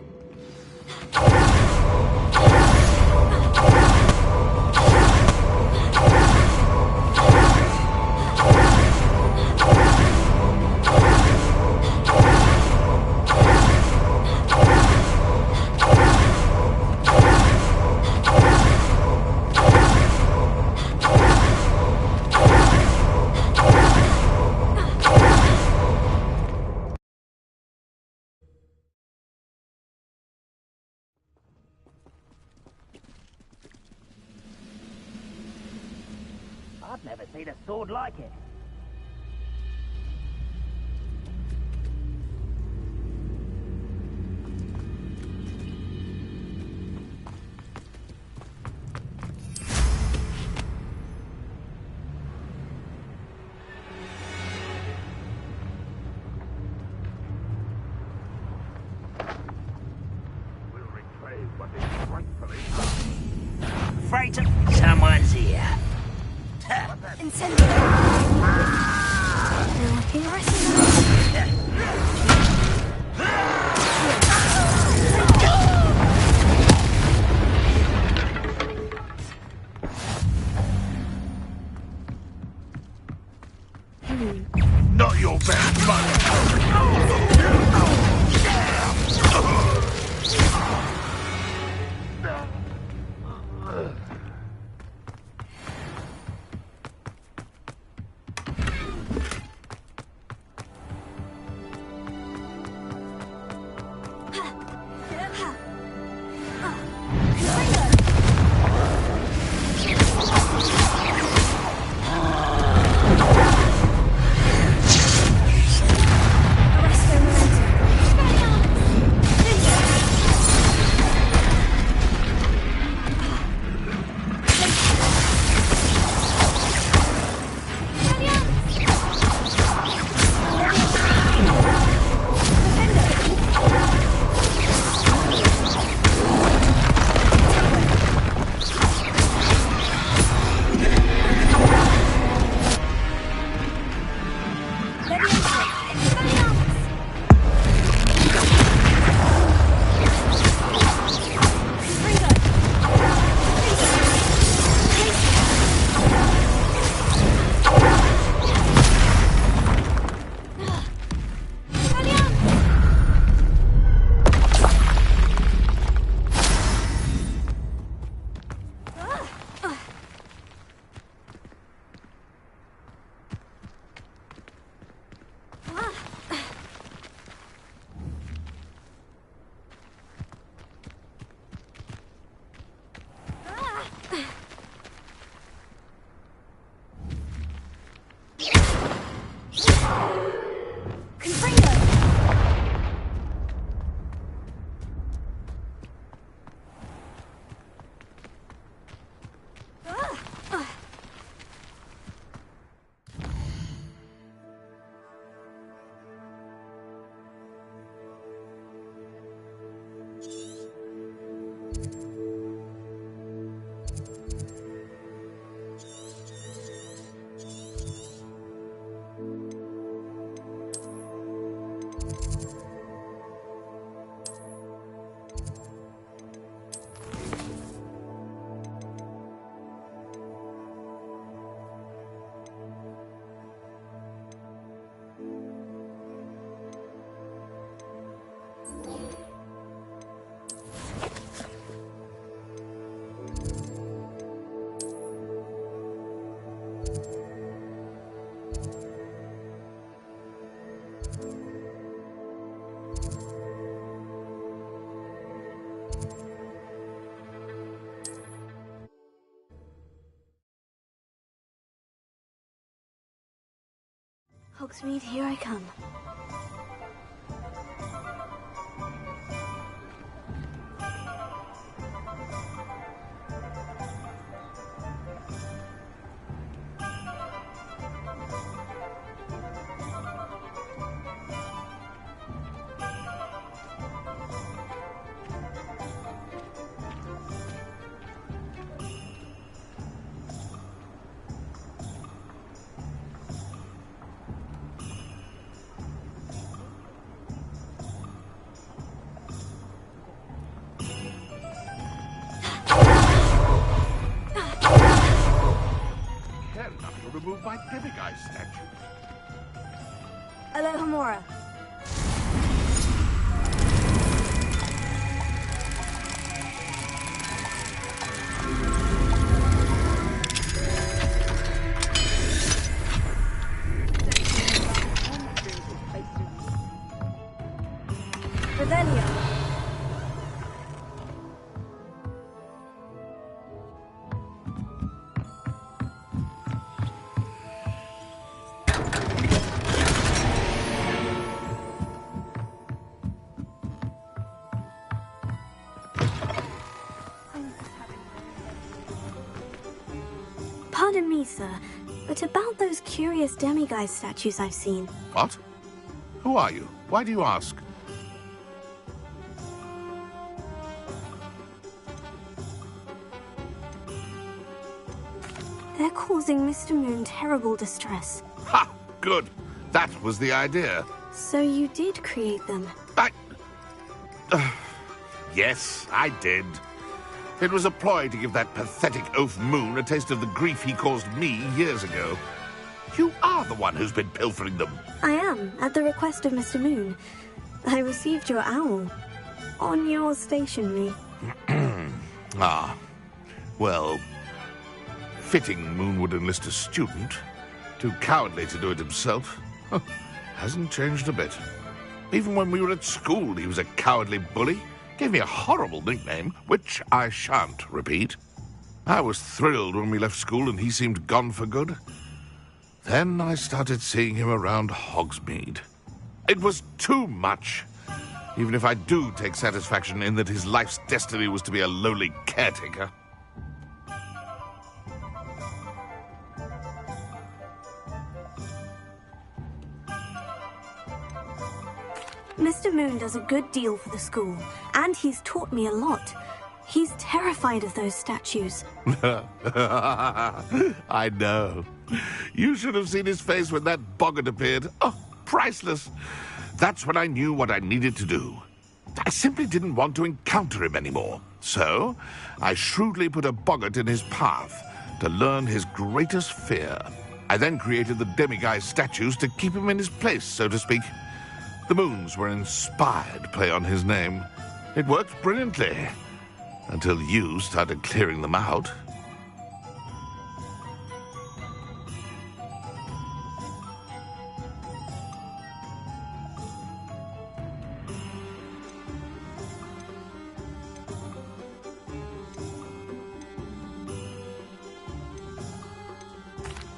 I've never seen a sword like it. We'll reclaim what is rightfully ours. Freighter, someone's here. Incendio! Now, here Not your best money. Arresto Hogsmeade, here I come. Care enough to remove my demiguise statue. Alohomora. Revelio. Pardon me, sir, but about those curious demiguise statues I've seen. What? Who are you? Why do you ask? They're causing Mr. Moon terrible distress. Ha! Good. That was the idea. So you did create them? Yes, I did. It was a ploy to give that pathetic oaf Moon a taste of the grief he caused me years ago. You are the one who's been pilfering them. I am, at the request of Mr. Moon. I received your owl. On your stationery. Ah. Well, fitting Moon would enlist a student. Too cowardly to do it himself. Hasn't changed a bit. Even when we were at school, he was a cowardly bully. Gave me a horrible nickname, which I shan't repeat. I was thrilled when we left school and he seemed gone for good. Then I started seeing him around Hogsmeade. It was too much. Even if I do take satisfaction in that his life's destiny was to be a lowly caretaker. Mr. Moon does a good deal for the school, and he's taught me a lot. He's terrified of those statues. I know. You should have seen his face when that boggart appeared. Oh, priceless. That's when I knew what I needed to do. I simply didn't want to encounter him anymore. So, I shrewdly put a boggart in his path to learn his greatest fear. I then created the demiguise statues to keep him in his place, so to speak. The moons were an inspired play on his name. It worked brilliantly. Until you started clearing them out.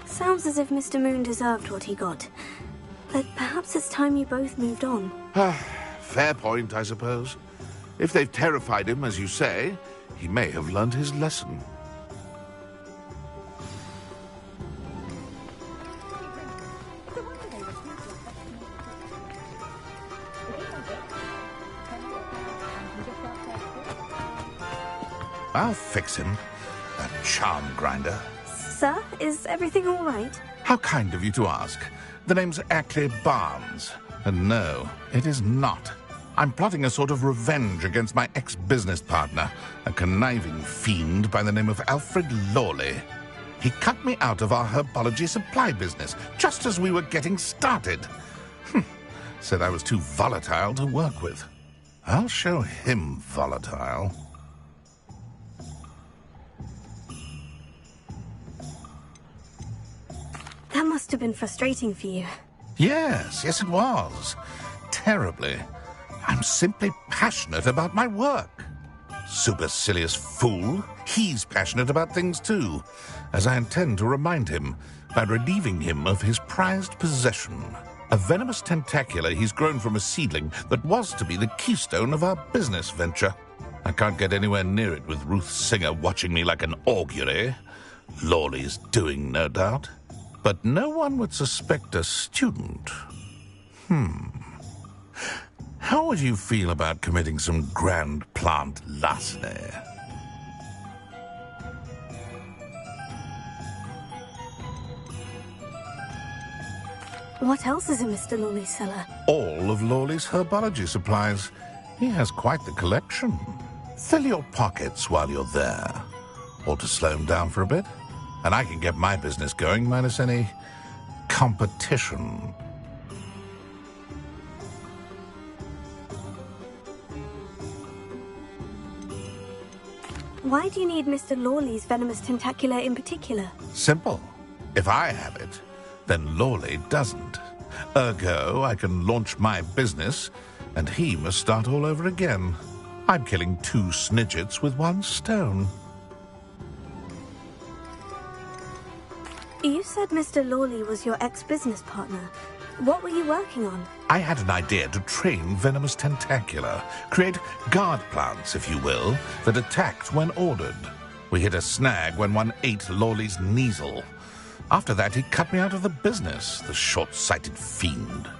Sounds as if Mr. Moon deserved what he got. But perhaps it's time you both moved on. Fair point, I suppose. If they've terrified him, as you say, he may have learned his lesson. I'll fix him, that charm grinder. Sir, is everything all right? How kind of you to ask. The name's Ackley Barnes. And no, it is not. I'm plotting a sort of revenge against my ex-business partner, a conniving fiend by the name of Alfred Lawley. He cut me out of our herbology supply business, just as we were getting started. Said I was too volatile to work with. I'll show him volatile. must have been frustrating for you. Yes, it was. Terribly. I'm simply passionate about my work. Supercilious fool. He's passionate about things too, as I intend to remind him by relieving him of his prized possession. A venomous tentacula he's grown from a seedling that was to be the keystone of our business venture. I can't get anywhere near it with Ruth Singer watching me like an augury. Lawley's doing, no doubt. But no one would suspect a student. How would you feel about committing some grand plant larceny? What else is in Mr. Lawley's cellar? All of Lawley's herbology supplies. He has quite the collection. Fill your pockets while you're there. Or to slow him down for a bit. And I can get my business going minus any competition. Why do you need Mr. Lawley's venomous tentacula in particular? Simple. If I have it, then Lawley doesn't. Ergo, I can launch my business, and he must start all over again. I'm killing 2 snidgets with 1 stone. You said Mr. Lawley was your ex-business partner. What were you working on? I had an idea to train venomous tentacula, create guard plants, if you will, that attacked when ordered. We hit a snag when one ate Lawley's Kneasel. After that, he cut me out of the business, the short-sighted fiend.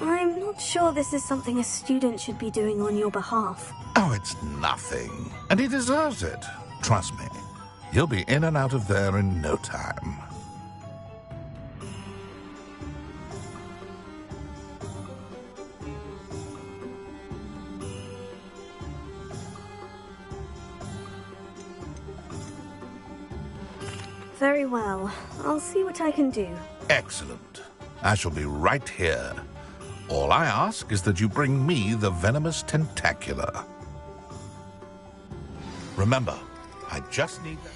I'm not sure this is something a student should be doing on your behalf. Oh, it's nothing. And he deserves it. Trust me. He'll be in and out of there in no time. Very well. I'll see what I can do. Excellent. I shall be right here. All I ask is that you bring me the venomous tentacula. Remember, I just need that.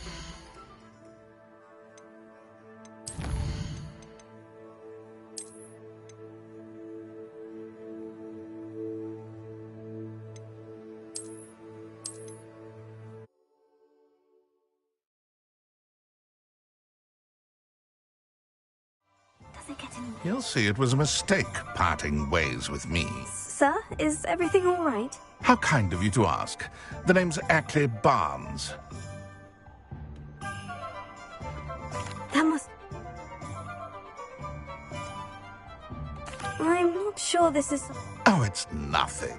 You'll see it was a mistake parting ways with me. Sir, is everything all right? How kind of you to ask. The name's Ackley Barnes. That must... I'm not sure this is... Oh, it's nothing.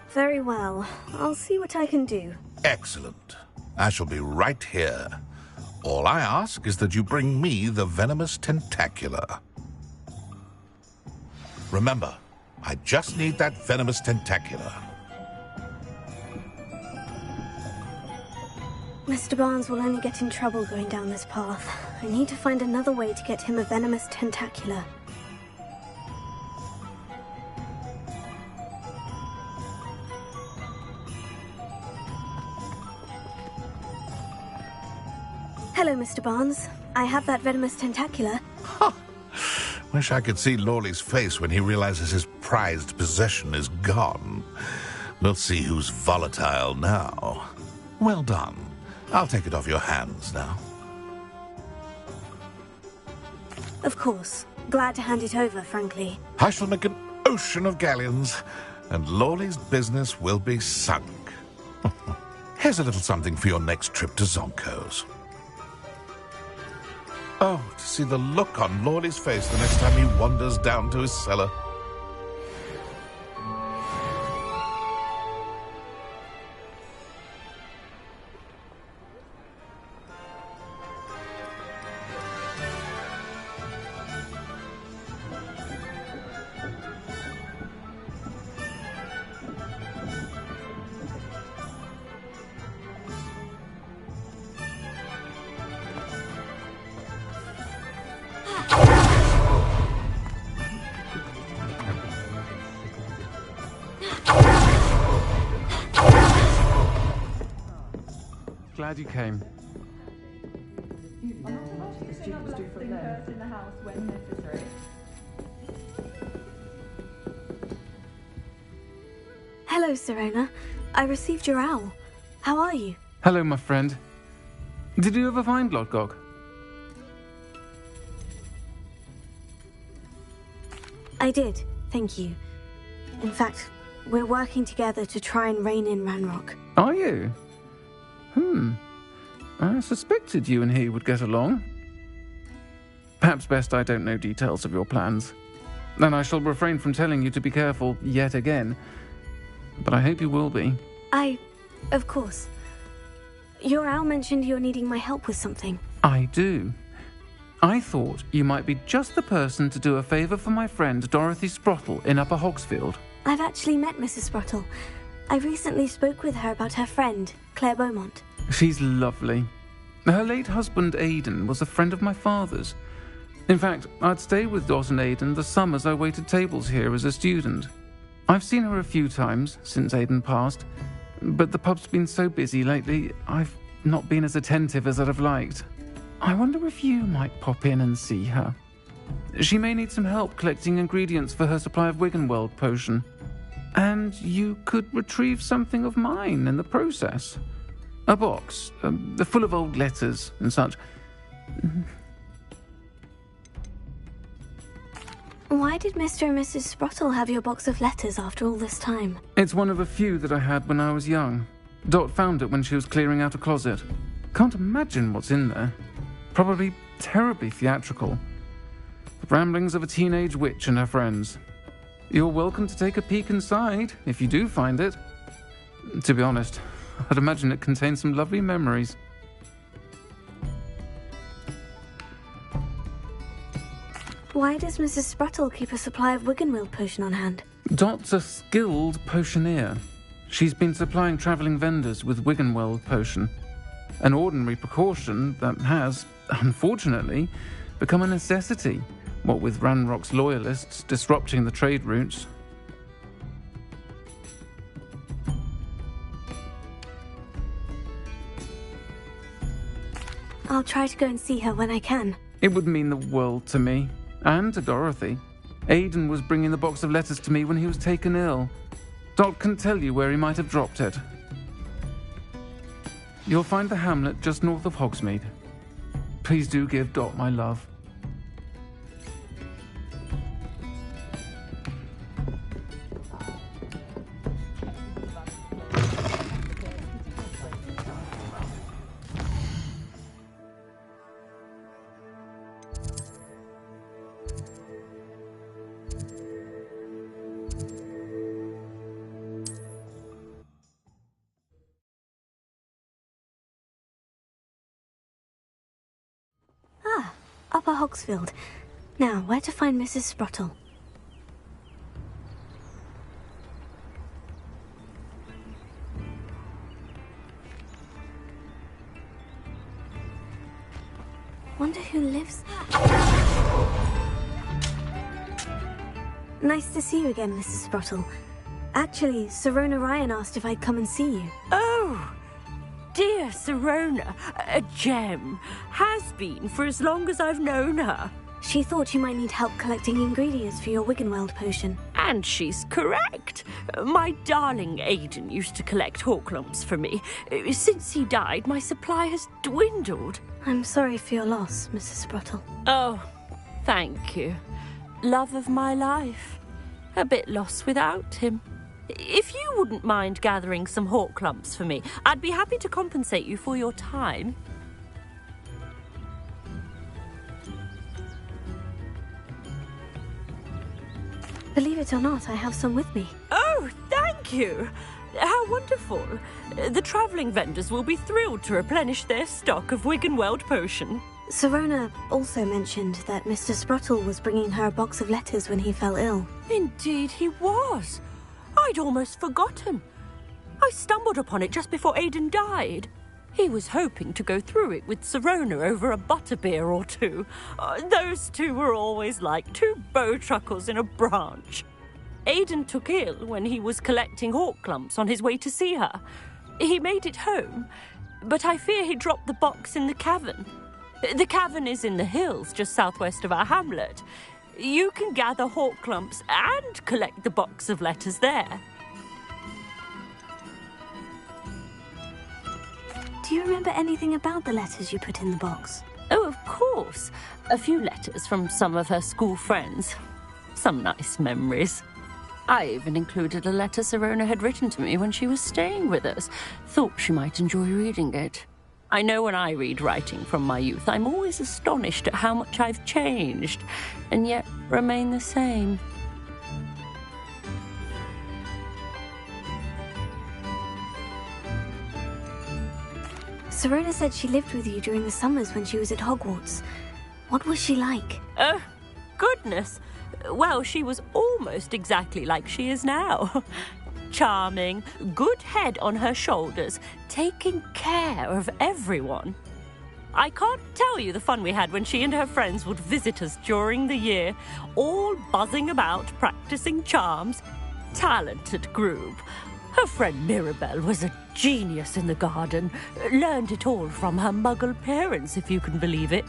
Very well. I'll see what I can do. Excellent. I shall be right here. All I ask is that you bring me the venomous tentacula. Remember, I just need that venomous tentacula. Mr. Barnes will only get in trouble going down this path. I need to find another way to get him a venomous tentacula. Hello, Mr. Barnes. I have that venomous tentacula. Wish I could see Lawley's face when he realizes his prized possession is gone. We'll see who's volatile now. Well done. I'll take it off your hands now. Of course. Glad to hand it over, frankly. I shall make an ocean of galleons, and Lawley's business will be sunk. Here's a little something for your next trip to Zonko's. Oh, to see the look on Lawley's face the next time he wanders down to his cellar. Glad you came. Hello, Serona. I received your owl. How are you? Hello, my friend. Did you ever find Lodgok? I did, thank you. In fact, we're working together to try and rein in Ranrock. Are you? I suspected you and he would get along. Perhaps best I don't know details of your plans. And I shall refrain from telling you to be careful yet again. But I hope you will be. Of course. Your owl mentioned you're needing my help with something. I do. I thought you might be just the person to do a favour for my friend Dorothy Sprottle in Upper Hogsfield. I've actually met Mrs. Sprottle. I recently spoke with her about her friend, Claire Beaumont. She's lovely. Her late husband, Aidan, was a friend of my father's. In fact, I'd stayed with Dot and Aidan the summers I waited tables here as a student. I've seen her a few times since Aidan passed, but the pub's been so busy lately, I've not been as attentive as I'd have liked. I wonder if you might pop in and see her. She may need some help collecting ingredients for her supply of Wiggenweld potion. And you could retrieve something of mine in the process. A box, full of old letters and such. Why did Mr. and Mrs. Sprottle have your box of letters after all this time? It's one of a few that I had when I was young. Dot found it when she was clearing out a closet. Can't imagine what's in there. Probably terribly theatrical. The ramblings of a teenage witch and her friends. You're welcome to take a peek inside, if you do find it. To be honest, I'd imagine it contains some lovely memories. Why does Mrs. Sprottle keep a supply of Wiggenweld potion on hand? Dot's a skilled potioneer. She's been supplying travelling vendors with Wiggenweld potion. An ordinary precaution that has, unfortunately, become a necessity, what with Ranrock's loyalists disrupting the trade routes. I'll try to go and see her when I can. It would mean the world to me, and to Dorothy. Aidan was bringing the box of letters to me when he was taken ill. Dot can tell you where he might have dropped it. You'll find the hamlet just north of Hogsmeade. Please do give Dot my love. Upper Hogsfield. Now, where to find Mrs. Sprottle? Wonder who lives... Nice to see you again, Mrs. Sprottle. Actually, Serona Ryan asked if I'd come and see you. Oh! dear Sirona, a gem, has been for as long as I've known her. She thought you might need help collecting ingredients for your Wiggenweld potion. And she's correct. My darling Aiden used to collect Horklumps for me. Since he died, my supply has dwindled. I'm sorry for your loss, Mrs. Sprottle. Oh, thank you. Love of my life. A bit lost without him. If you wouldn't mind gathering some Horklumps for me, I'd be happy to compensate you for your time. Believe it or not, I have some with me. Oh, thank you. How wonderful. The travelling vendors will be thrilled to replenish their stock of Wiggenweld potion. Sirona also mentioned that Mr. Sprottle was bringing her a box of letters when he fell ill. Indeed he was. I'd almost forgotten. I stumbled upon it just before Aiden died. He was hoping to go through it with Sirona over a butterbeer or two. Those two were always like two bowtruckles in a branch. Aiden took ill when he was collecting Horklumps on his way to see her. He made it home, but I fear he dropped the box in the cavern. The cavern is in the hills just southwest of our hamlet. You can gather Horklumps and collect the box of letters there. Do you remember anything about the letters you put in the box? Oh, of course. A few letters from some of her school friends. Some nice memories. I even included a letter Sirona had written to me when she was staying with us. Thought she might enjoy reading it. I know when I read writing from my youth, I'm always astonished at how much I've changed, and yet remain the same. Sirona said she lived with you during the summers when she was at Hogwarts. What was she like? Oh, goodness. Well, she was almost exactly like she is now. Charming, good head on her shoulders, taking care of everyone. I can't tell you the fun we had when she and her friends would visit us during the year, all buzzing about, practicing charms. Talented group. Her friend Mirabelle was a genius in the garden. Learned it all from her muggle parents, if you can believe it.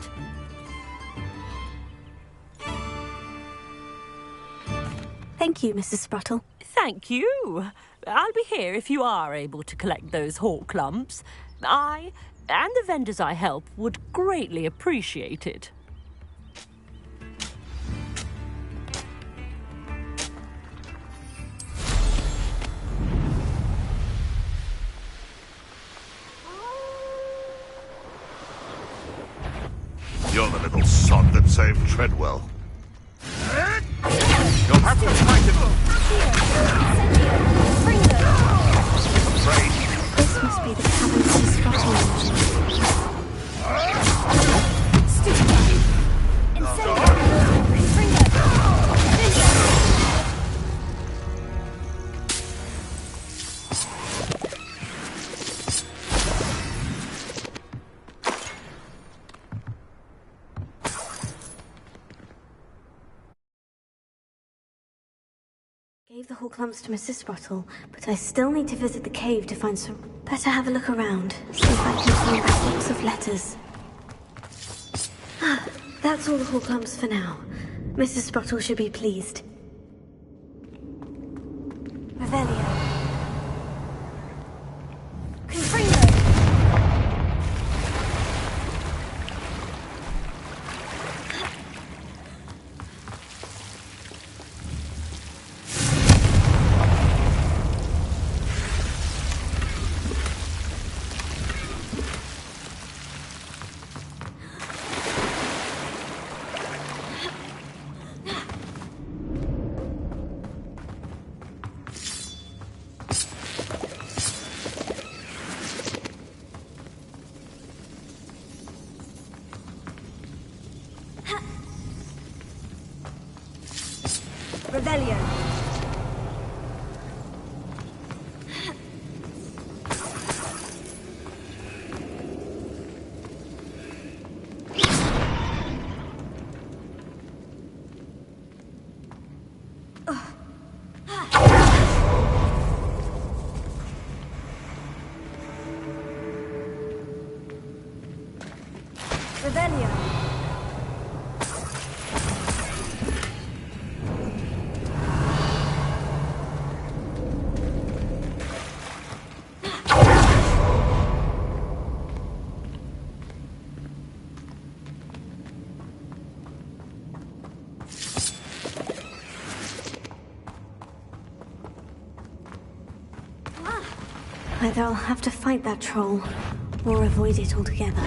Thank you, Mrs. Sprottle. Thank you. I'll be here if you are able to collect those Horklumps. I and the vendors I help would greatly appreciate it. You're the little sod that saved Treadwell. You'll have to fight it. I'm afraid. This must be the cabin Mrs. Sprottle mentioned. Gave the Horklumps to Mrs. Sprottle, but I still need to visit the cave to find some... Better have a look around, see if I can find that box of letters. That's all the Horklumps for now. Mrs. Sprottle should be pleased. Revelio. Revelio. Either I'll have to fight that troll, or avoid it altogether.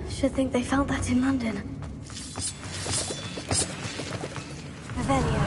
Should think they found that in London. Revelio.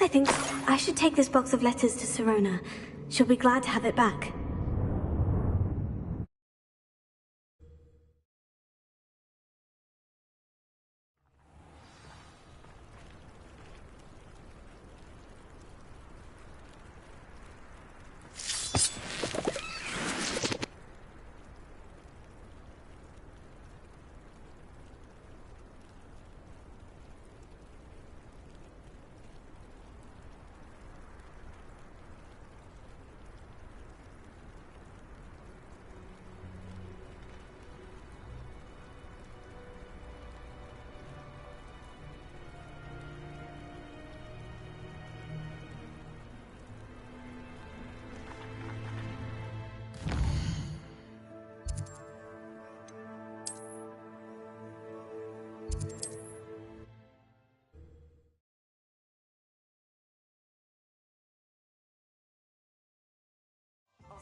I think I should take this box of letters to Sirona. She'll be glad to have it back.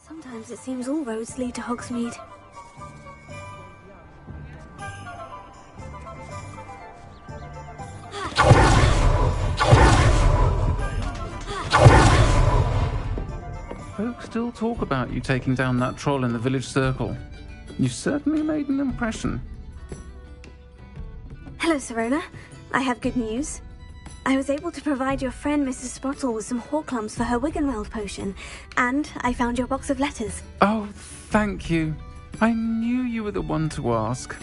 Sometimes it seems all roads lead to Hogsmeade. Folks still talk about you taking down that troll in the village circle. You certainly made an impression. Hello, Serona. I have good news. I was able to provide your friend Mrs. Sprottle with some Horklums for her Wiggenweld potion, and I found your box of letters. Oh, thank you. I knew you were the one to ask.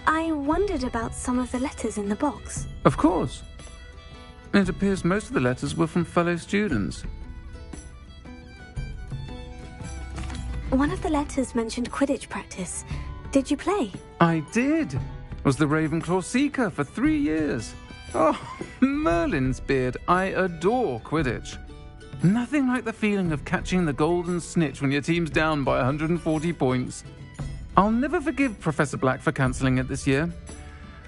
I wondered about some of the letters in the box. Of course. It appears most of the letters were from fellow students. One of the letters mentioned Quidditch practice. Did you play? I did. Was the Ravenclaw Seeker for 3 years. Oh, Merlin's beard. I adore Quidditch. Nothing like the feeling of catching the golden snitch when your team's down by 140 points. I'll never forgive Professor Black for cancelling it this year.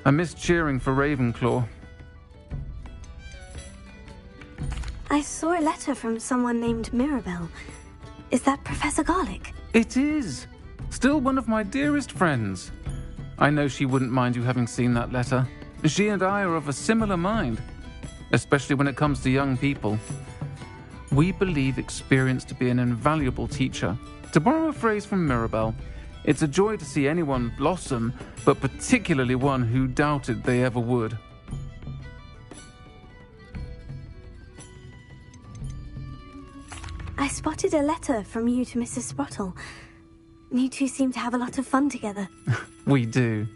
I missed cheering for Ravenclaw. I saw a letter from someone named Mirabelle. Is that Professor Garlick? It is. Still one of my dearest friends. I know she wouldn't mind you having seen that letter. She and I are of a similar mind, especially when it comes to young people. We believe experience to be an invaluable teacher. To borrow a phrase from Mirabelle, it's a joy to see anyone blossom, but particularly one who doubted they ever would. I spotted a letter from you to Mrs. Sprottle. You two seem to have a lot of fun together. We do.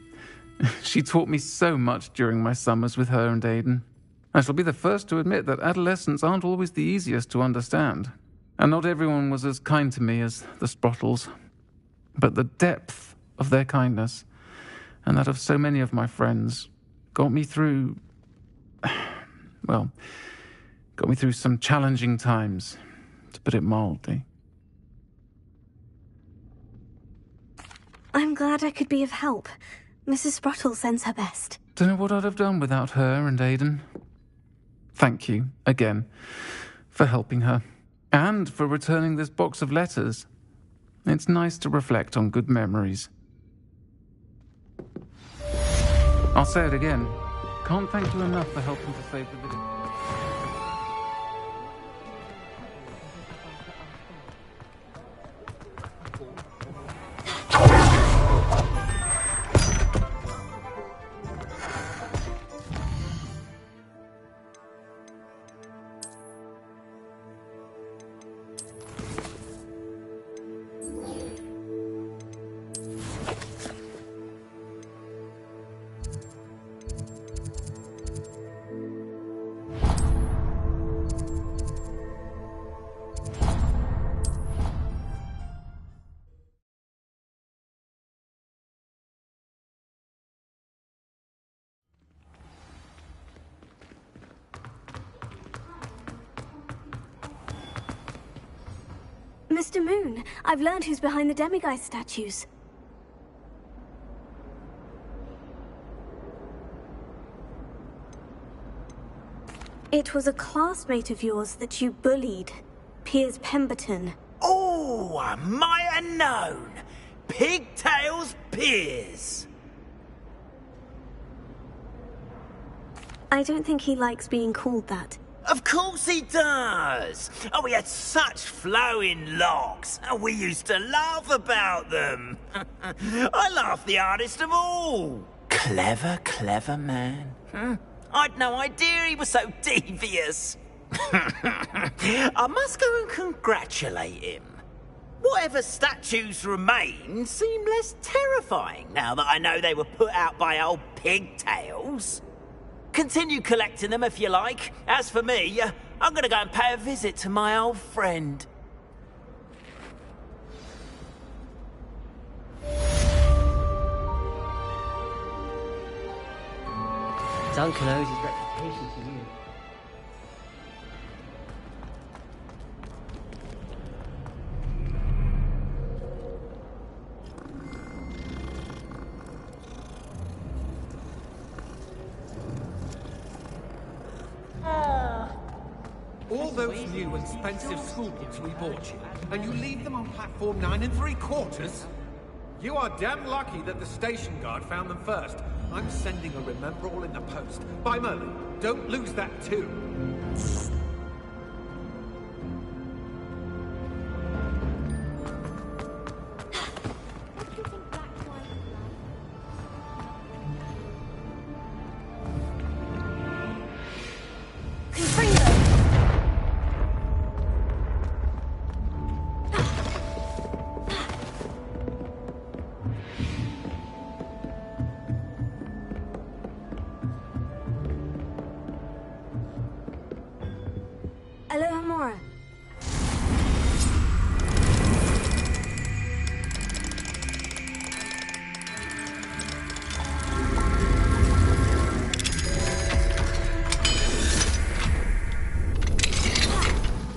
She taught me so much during my summers with her and Aiden. I shall be the first to admit that adolescents aren't always the easiest to understand. And not everyone was as kind to me as the Sprottles. But the depth of their kindness, and that of so many of my friends, got me through... well, got me through some challenging times, to put it mildly. I'm glad I could be of help. Mrs. Sprottle sends her best. Don't know what I'd have done without her and Aiden. Thank you, again, for helping her, and for returning this box of letters. It's nice to reflect on good memories. I'll say it again. Can't thank you enough for helping to save the village. Mr. Moon, I've learned who's behind the Demiguise statues. It was a classmate of yours that you bullied, Piers Pemberton. Oh, I might have known. Pigtails Piers. I don't think he likes being called that. Of course he does. Oh, he had such flowing locks. Oh, we used to laugh about them. I laughed the hardest of all. Clever, clever man. I'd no idea he was so devious. I must go and congratulate him. Whatever statues remain seem less terrifying now that I know they were put out by old pigtails. Continue collecting them if you like. As for me, I'm going to go and pay a visit to my old friend. Duncan owes his reputation to you. All those new expensive school books we bought you, and you leave them on platform 9 3/4? You are damn lucky that the station guard found them first. I'm sending a remember-all in the post. Bye, Merlin. Don't lose that too. Aloha Mora.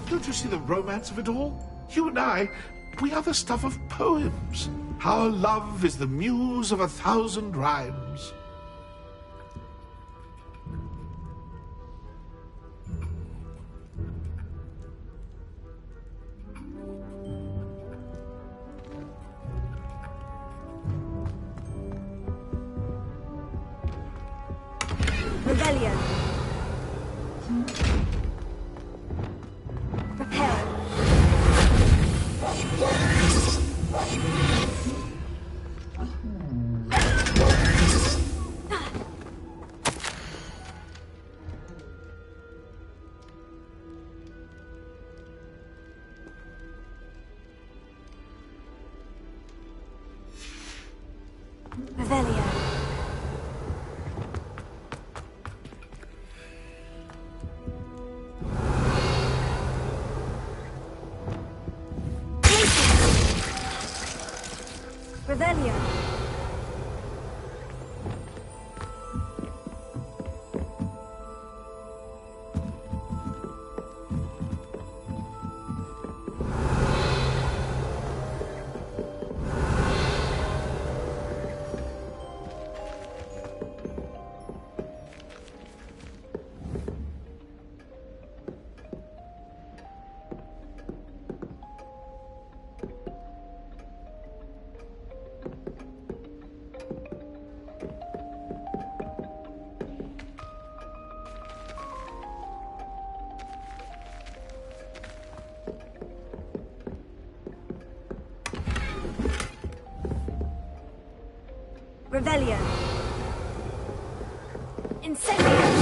Don't you see the romance of it all? You and I, we are the stuff of poems. Our love is the muse of 1,000 rhymes. Rebellion. Prepare. Revelio. Revelio. Revelio. Incendio.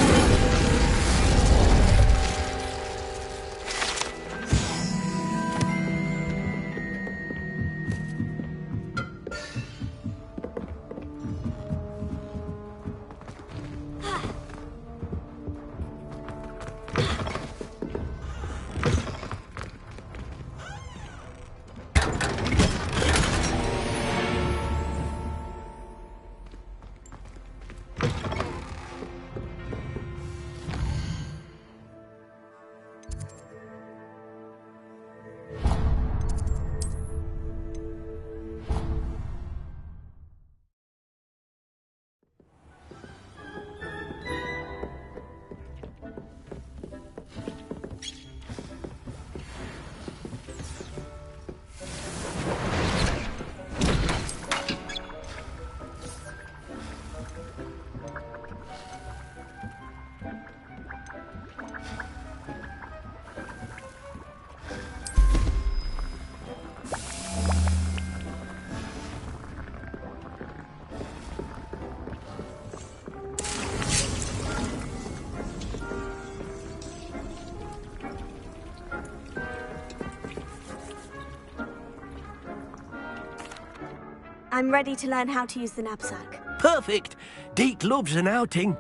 I'm ready to learn how to use the knapsack. Perfect. Deke loves an outing.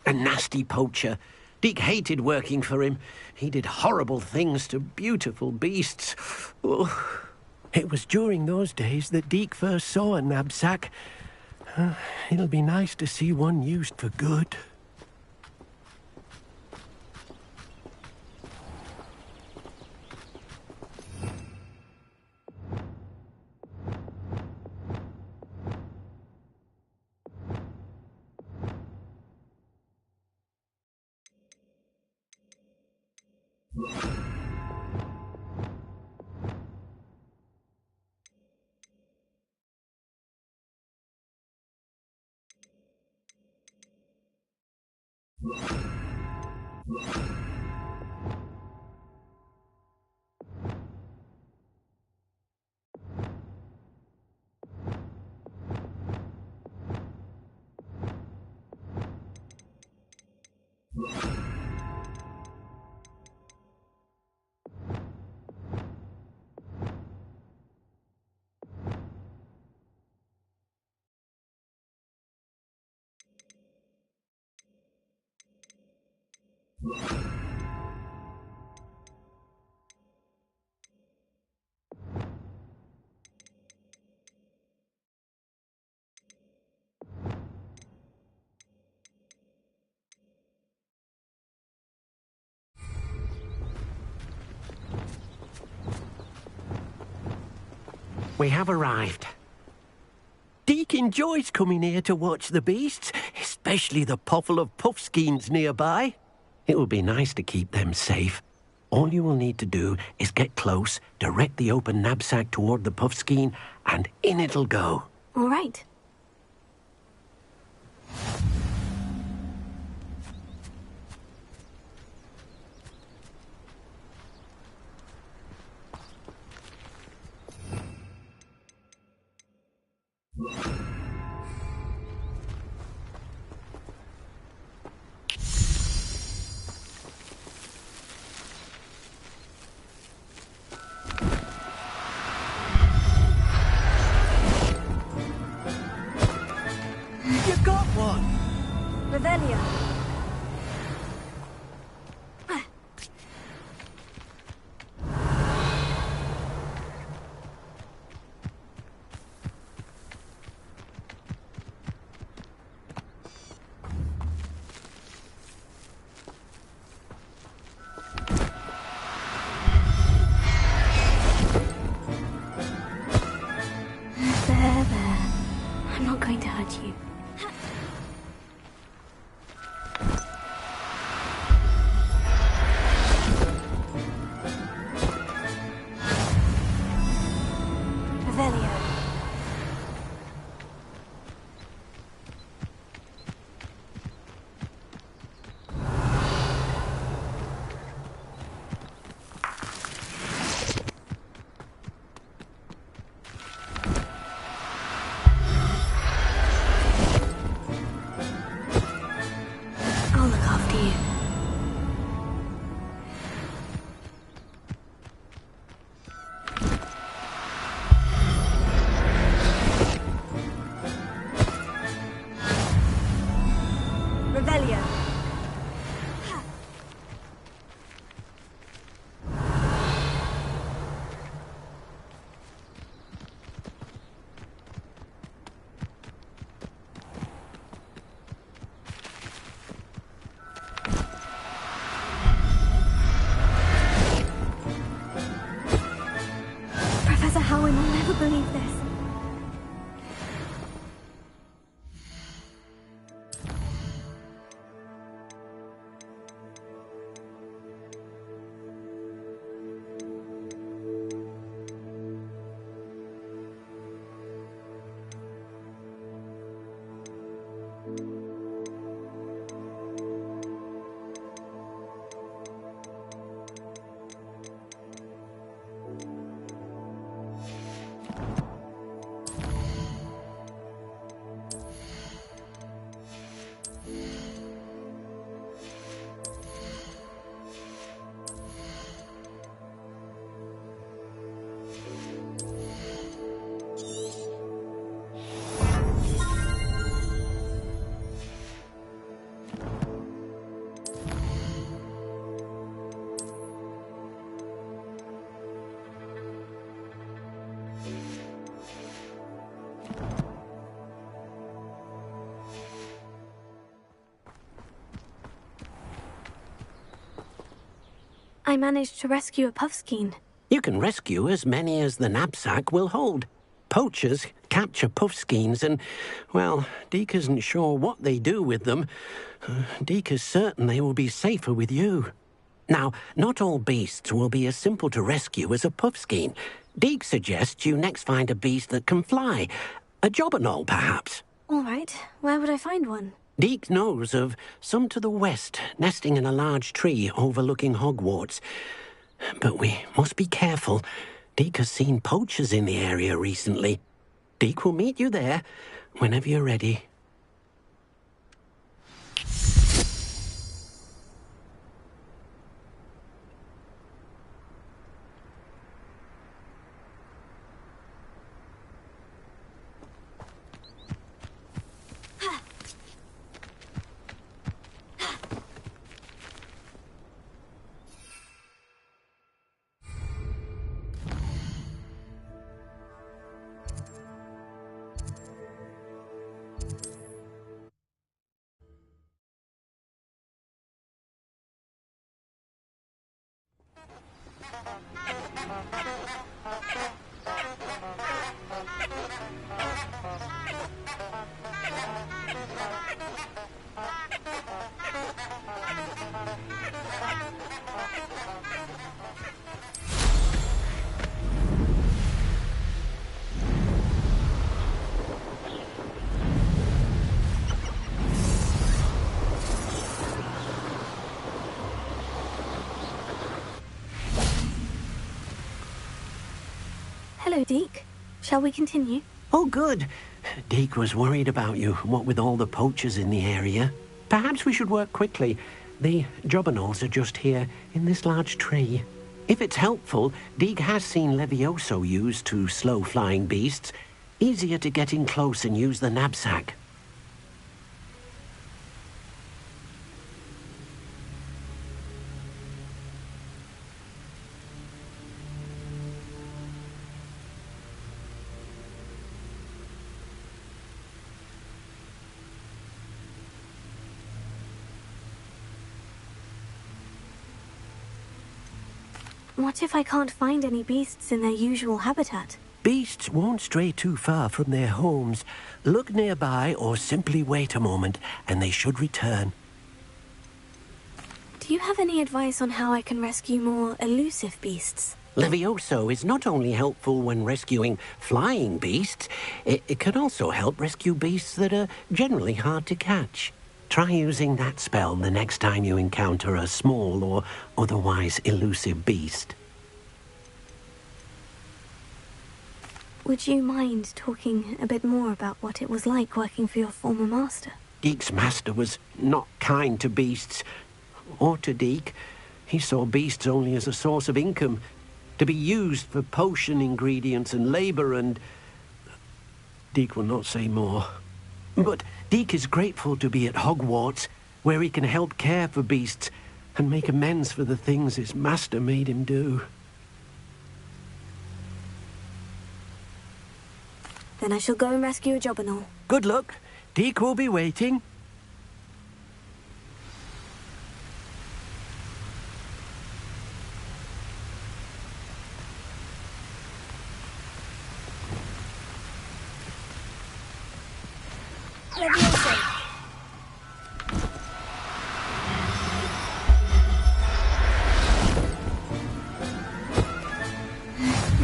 A nasty poacher. Deke hated working for him. He did horrible things to beautiful beasts. Oh, it was during those days that Deke first saw a knapsack. It'll be nice to see one used for good. We have arrived. Deke enjoys coming here to watch the beasts, especially the puffle of puffskeins nearby. It would be nice to keep them safe. All you will need to do is get close, direct the open knapsack toward the puffskein, and in it'll go. All right. You got one! Revelio. There. I'm not going to hurt you. Revelio. I'll look after you. Revelio. Professor Howin will never believe this. I managed to rescue a puffskein. You can rescue as many as the knapsack will hold. Poachers capture puffskeins and, well, Deke isn't sure what they do with them. Deke is certain they will be safer with you. Now, not all beasts will be as simple to rescue as a puffskein. Deke suggests you next find a beast that can fly. A jobberknoll, perhaps. All right. Where would I find one? Deke knows of some to the west, nesting in a large tree overlooking Hogwarts. But we must be careful. Deke has seen poachers in the area recently. Deke will meet you there whenever you're ready. Hello, Deke. Shall we continue? Oh, good. Deke was worried about you, what with all the poachers in the area. Perhaps we should work quickly. The jobberknolls are just here, in this large tree. If it's helpful, Deke has seen Levioso used to slow flying beasts. Easier to get in close and use the knapsack. What if I can't find any beasts in their usual habitat? Beasts won't stray too far from their homes. Look nearby or simply wait a moment, and they should return. Do you have any advice on how I can rescue more elusive beasts? Levioso is not only helpful when rescuing flying beasts, it can also help rescue beasts that are generally hard to catch. Try using that spell the next time you encounter a small or otherwise elusive beast. Would you mind talking a bit more about what it was like working for your former master? Deke's master was not kind to beasts, or to Deke. He saw beasts only as a source of income, to be used for potion ingredients and labor, and Deke will not say more. But Deke is grateful to be at Hogwarts, where he can help care for beasts and make amends for the things his master made him do. Then I shall go and rescue a jobberknoll. Good luck. Deke will be waiting.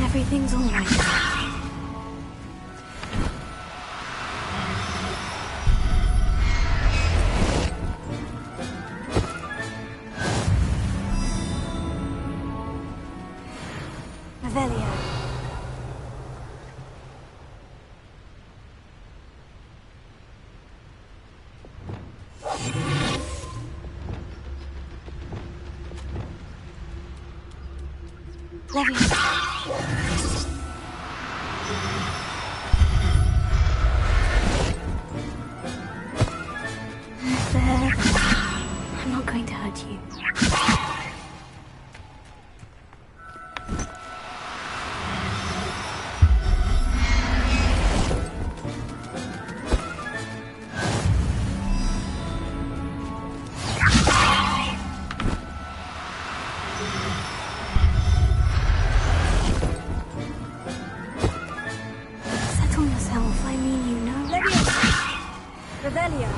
Everything's all right. Revelio. There. I'm not going to hurt you. Settle yourself, I mean, you know. Revelio.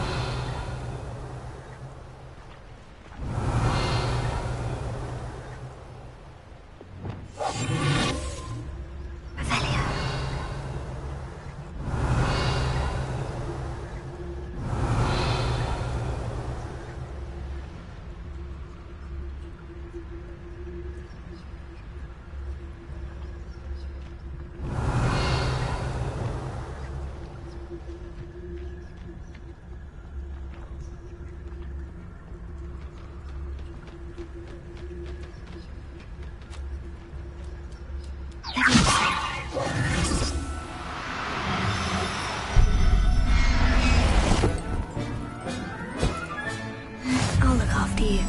I'll look after you.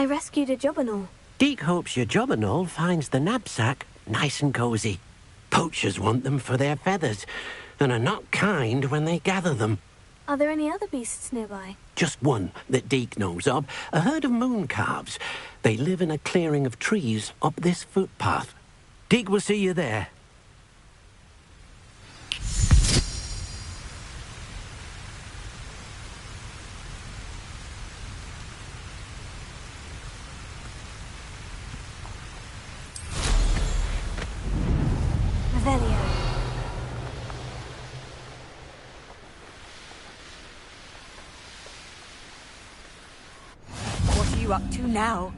I rescued a jobberknoll. Deke hopes your jobberknoll finds the knapsack nice and cozy. Poachers want them for their feathers, and are not kind when they gather them. Are there any other beasts nearby? Just one that Deke knows of, a herd of moon calves. They live in a clearing of trees up this footpath. Deke will see you there. Revelio. What are you up to now?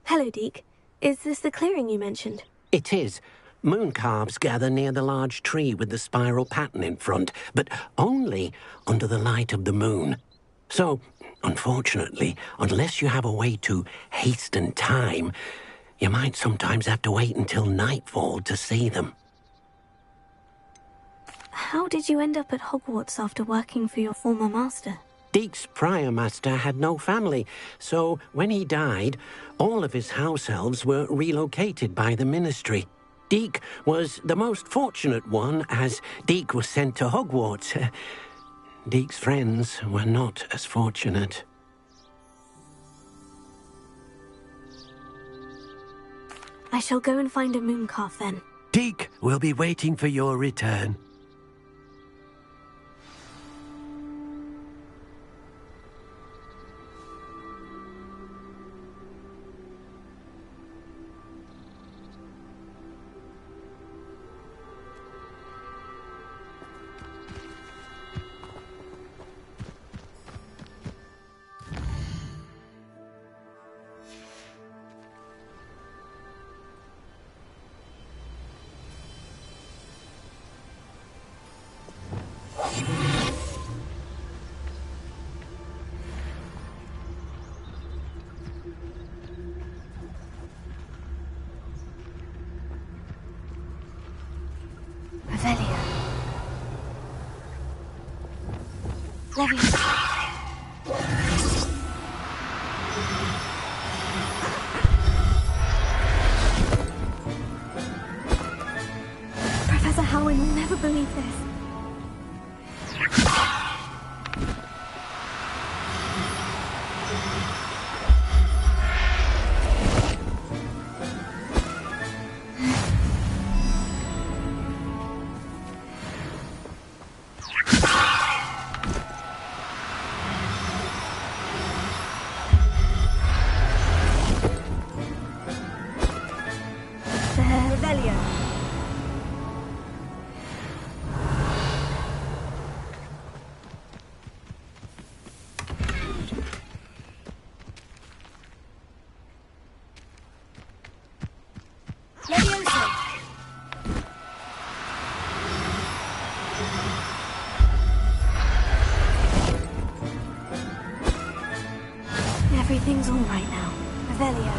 Hello, Deke. Is this the clearing you mentioned? It is. Moon calves gather near the large tree with the spiral pattern in front, but only under the light of the moon. So, unfortunately, unless you have a way to hasten time, you might sometimes have to wait until nightfall to see them. How did you end up at Hogwarts after working for your former master? Deke's prior master had no family, so when he died, all of his house elves were relocated by the ministry. Deke was the most fortunate one, as Deke was sent to Hogwarts. Deke's friends were not as fortunate. I shall go and find a mooncalf then. Deke will be waiting for your return. Revelio. Leviosa. Professor Howin will never believe this. Revelio. Leviosa. Everything's all right now. Revelio.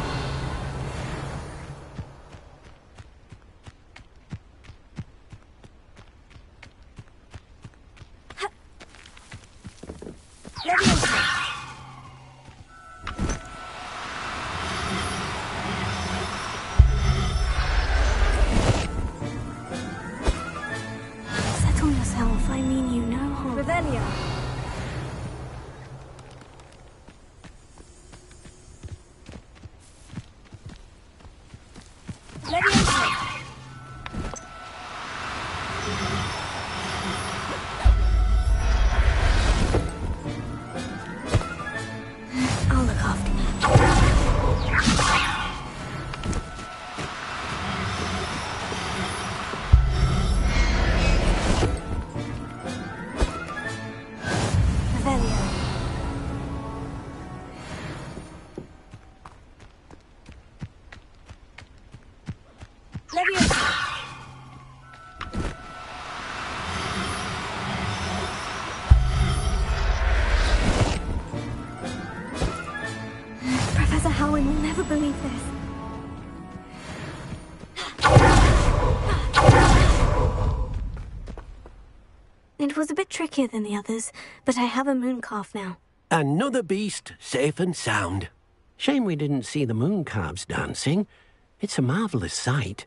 Settle yourself. I mean you no harm. Revelio. Leviosa. I'll look after you. Revelio. Leviosa. Professor Howin will never believe this. It was a bit trickier than the others, but I have a mooncalf now. Another beast safe and sound. Shame we didn't see the moon calves dancing. It's a marvellous sight.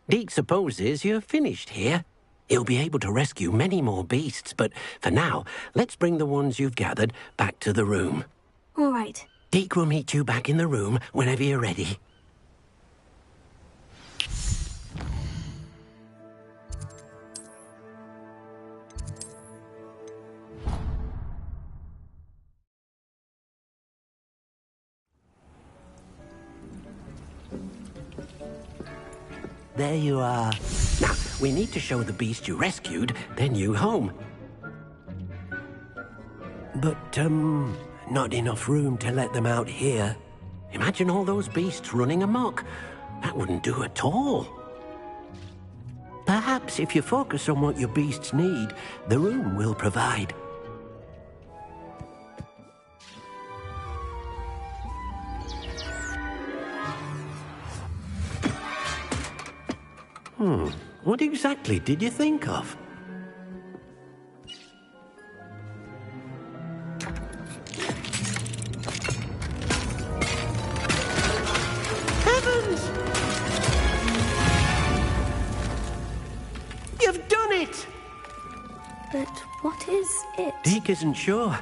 Deke supposes you're finished here. He'll be able to rescue many more beasts, but for now, let's bring the ones you've gathered back to the room. All right. Deke will meet you back in the room whenever you're ready. There you are. Now, we need to show the beast you rescued their new home. But, not enough room to let them out here. Imagine all those beasts running amok. That wouldn't do at all. Perhaps if you focus on what your beasts need, the room will provide. What exactly did you think of? Heavens! You've done it! But what is it? Deke isn't sure.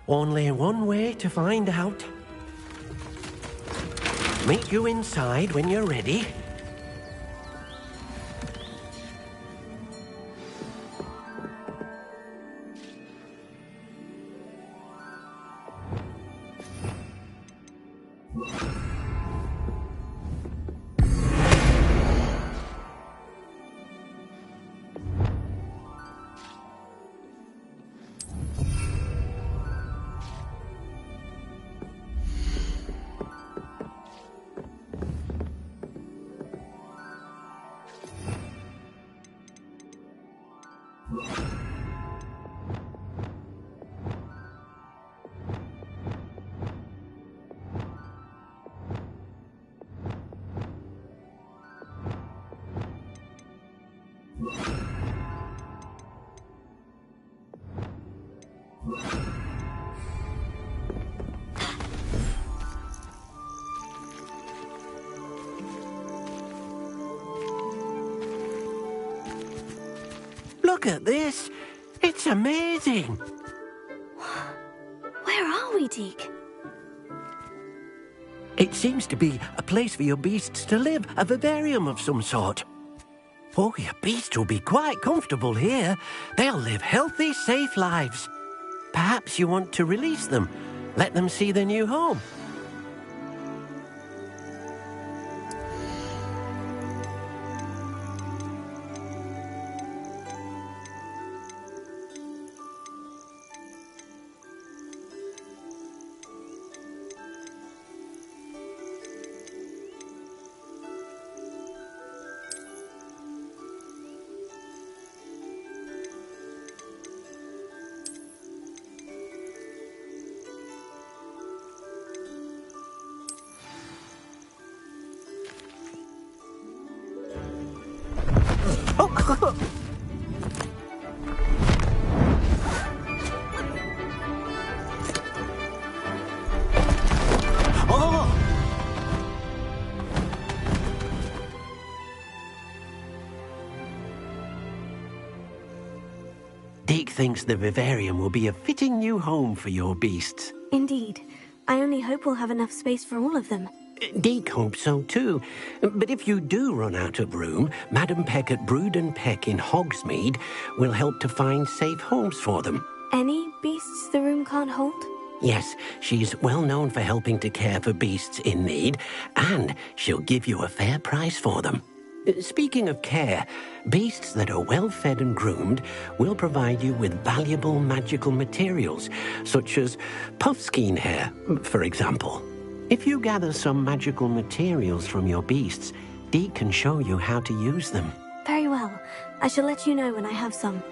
Only one way to find out. Meet you inside when you're ready. Look at this. It's amazing. Where are we, Deke? It seems to be a place for your beasts to live, a vivarium of some sort. Oh, your beasts will be quite comfortable here. They'll live healthy, safe lives. Perhaps you want to release them, let them see their new home. Deke thinks the vivarium will be a fitting new home for your beasts. Indeed. I only hope we'll have enough space for all of them. Deke hopes so too. But if you do run out of room, Madam Peck at Brood and Peck in Hogsmeade will help to find safe homes for them. Any beasts the room can't hold? Yes, she's well known for helping to care for beasts in need, and she'll give you a fair price for them. Speaking of care, beasts that are well fed and groomed will provide you with valuable magical materials, such as puffskein hair, for example. If you gather some magical materials from your beasts, Deke can show you how to use them. Very well. I shall let you know when I have some.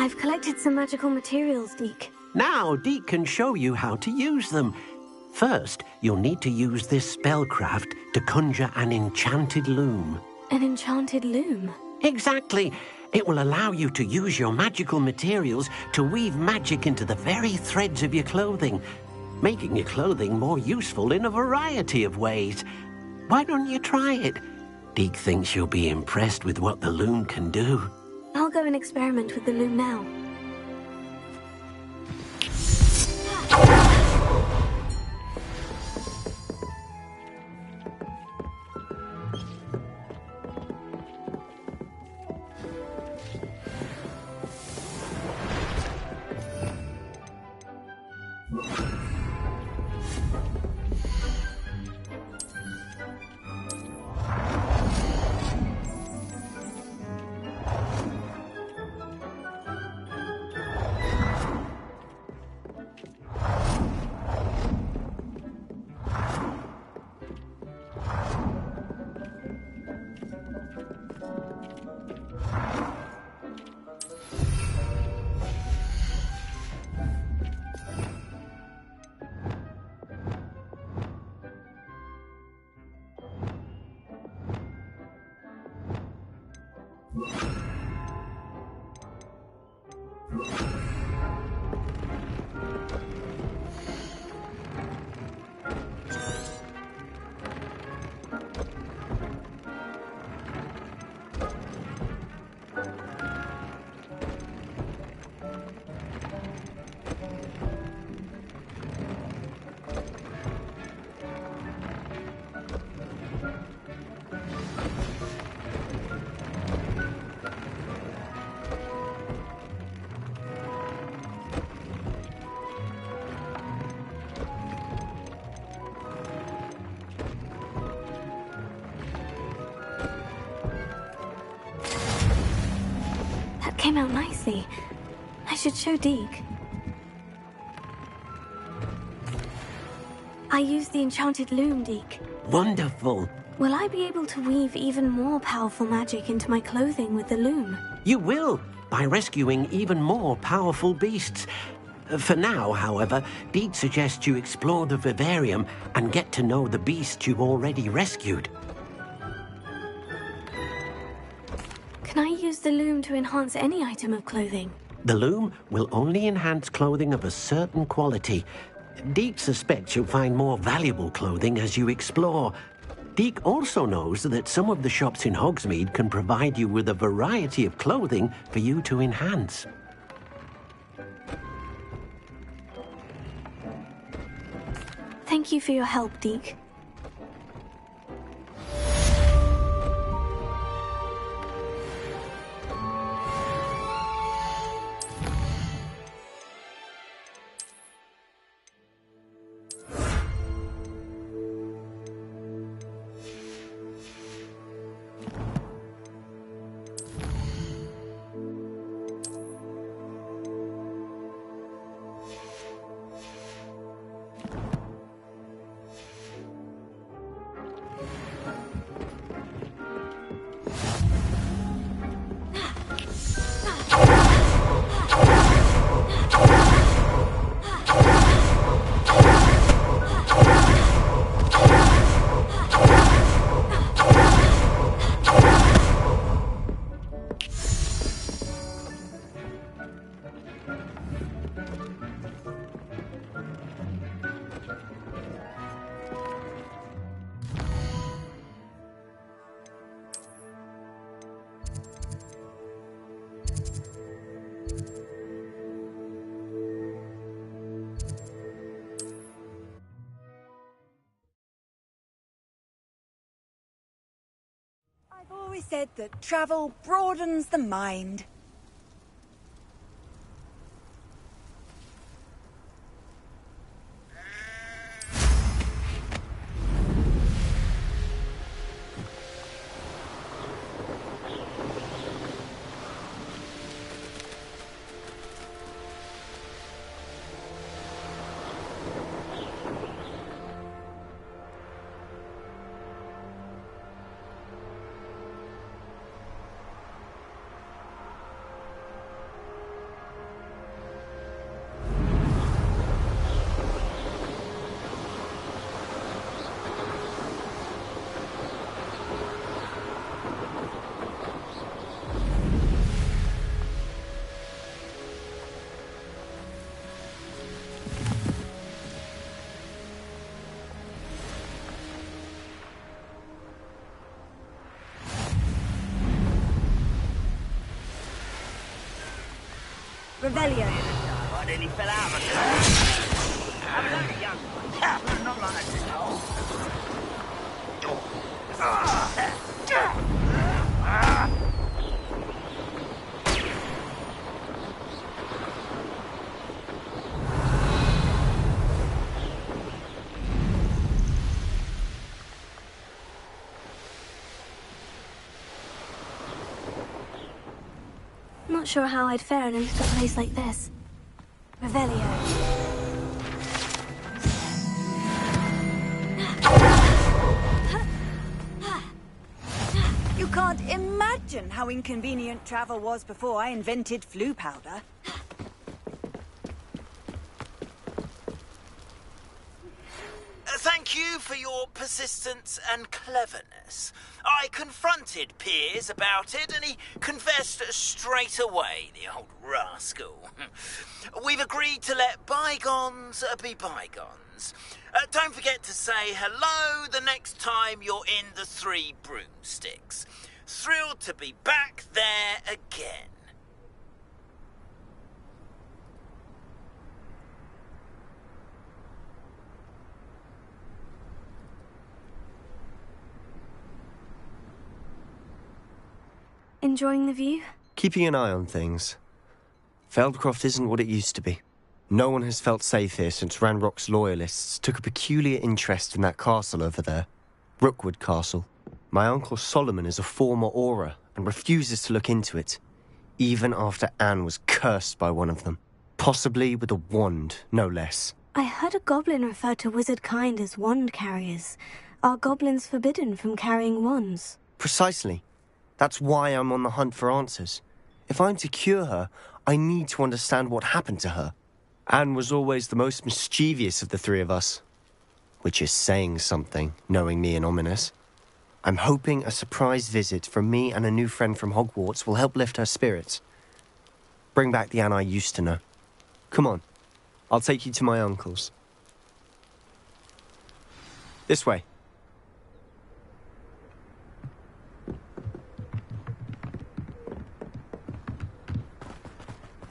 I've collected some magical materials, Deke. Now, Deke can show you how to use them. First, you'll need to use this spellcraft to conjure an enchanted loom. An enchanted loom? Exactly. It will allow you to use your magical materials to weave magic into the very threads of your clothing, making your clothing more useful in a variety of ways. Why don't you try it? Deke thinks you'll be impressed with what the loom can do. I'll go and experiment with the loom now. Came out nicely. I should show Deke. I used the enchanted loom, Deke. Wonderful. Will I be able to weave even more powerful magic into my clothing with the loom? You will, by rescuing even more powerful beasts. For now, however, Deke suggests you explore the vivarium and get to know the beasts you've already rescued. Can I use the loom to enhance any item of clothing? The loom will only enhance clothing of a certain quality. Deke suspects you'll find more valuable clothing as you explore. Deke also knows that some of the shops in Hogsmeade can provide you with a variety of clothing for you to enhance. Thank you for your help, Deke. I've always said that travel broadens the mind. Revelio. I nearly fell out of a car. Have a look, young one. Not like that. Not sure how I'd fare in a little place like this. Revelio. You can't imagine how inconvenient travel was before I invented flu powder. Thank you for your persistence and cleverness. I confronted Piers about it, and he confessed straight away, the old rascal. We've agreed to let bygones be bygones. Don't forget to say hello the next time you're in the Three Broomsticks. Thrilled to be back there again. Enjoying the view? Keeping an eye on things. Feldcroft isn't what it used to be. No one has felt safe here since Ranrock's loyalists took a peculiar interest in that castle over there. Rookwood Castle. My uncle Solomon is a former Auror and refuses to look into it, even after Anne was cursed by one of them. Possibly with a wand, no less. I heard a goblin refer to wizard kind as wand carriers. Are goblins forbidden from carrying wands? Precisely. That's why I'm on the hunt for answers. If I'm to cure her, I need to understand what happened to her. Anne was always the most mischievous of the three of us. Which is saying something, knowing me and Ominous. I'm hoping a surprise visit from me and a new friend from Hogwarts will help lift her spirits. Bring back the Anne I used to know. Come on, I'll take you to my uncle's. This way.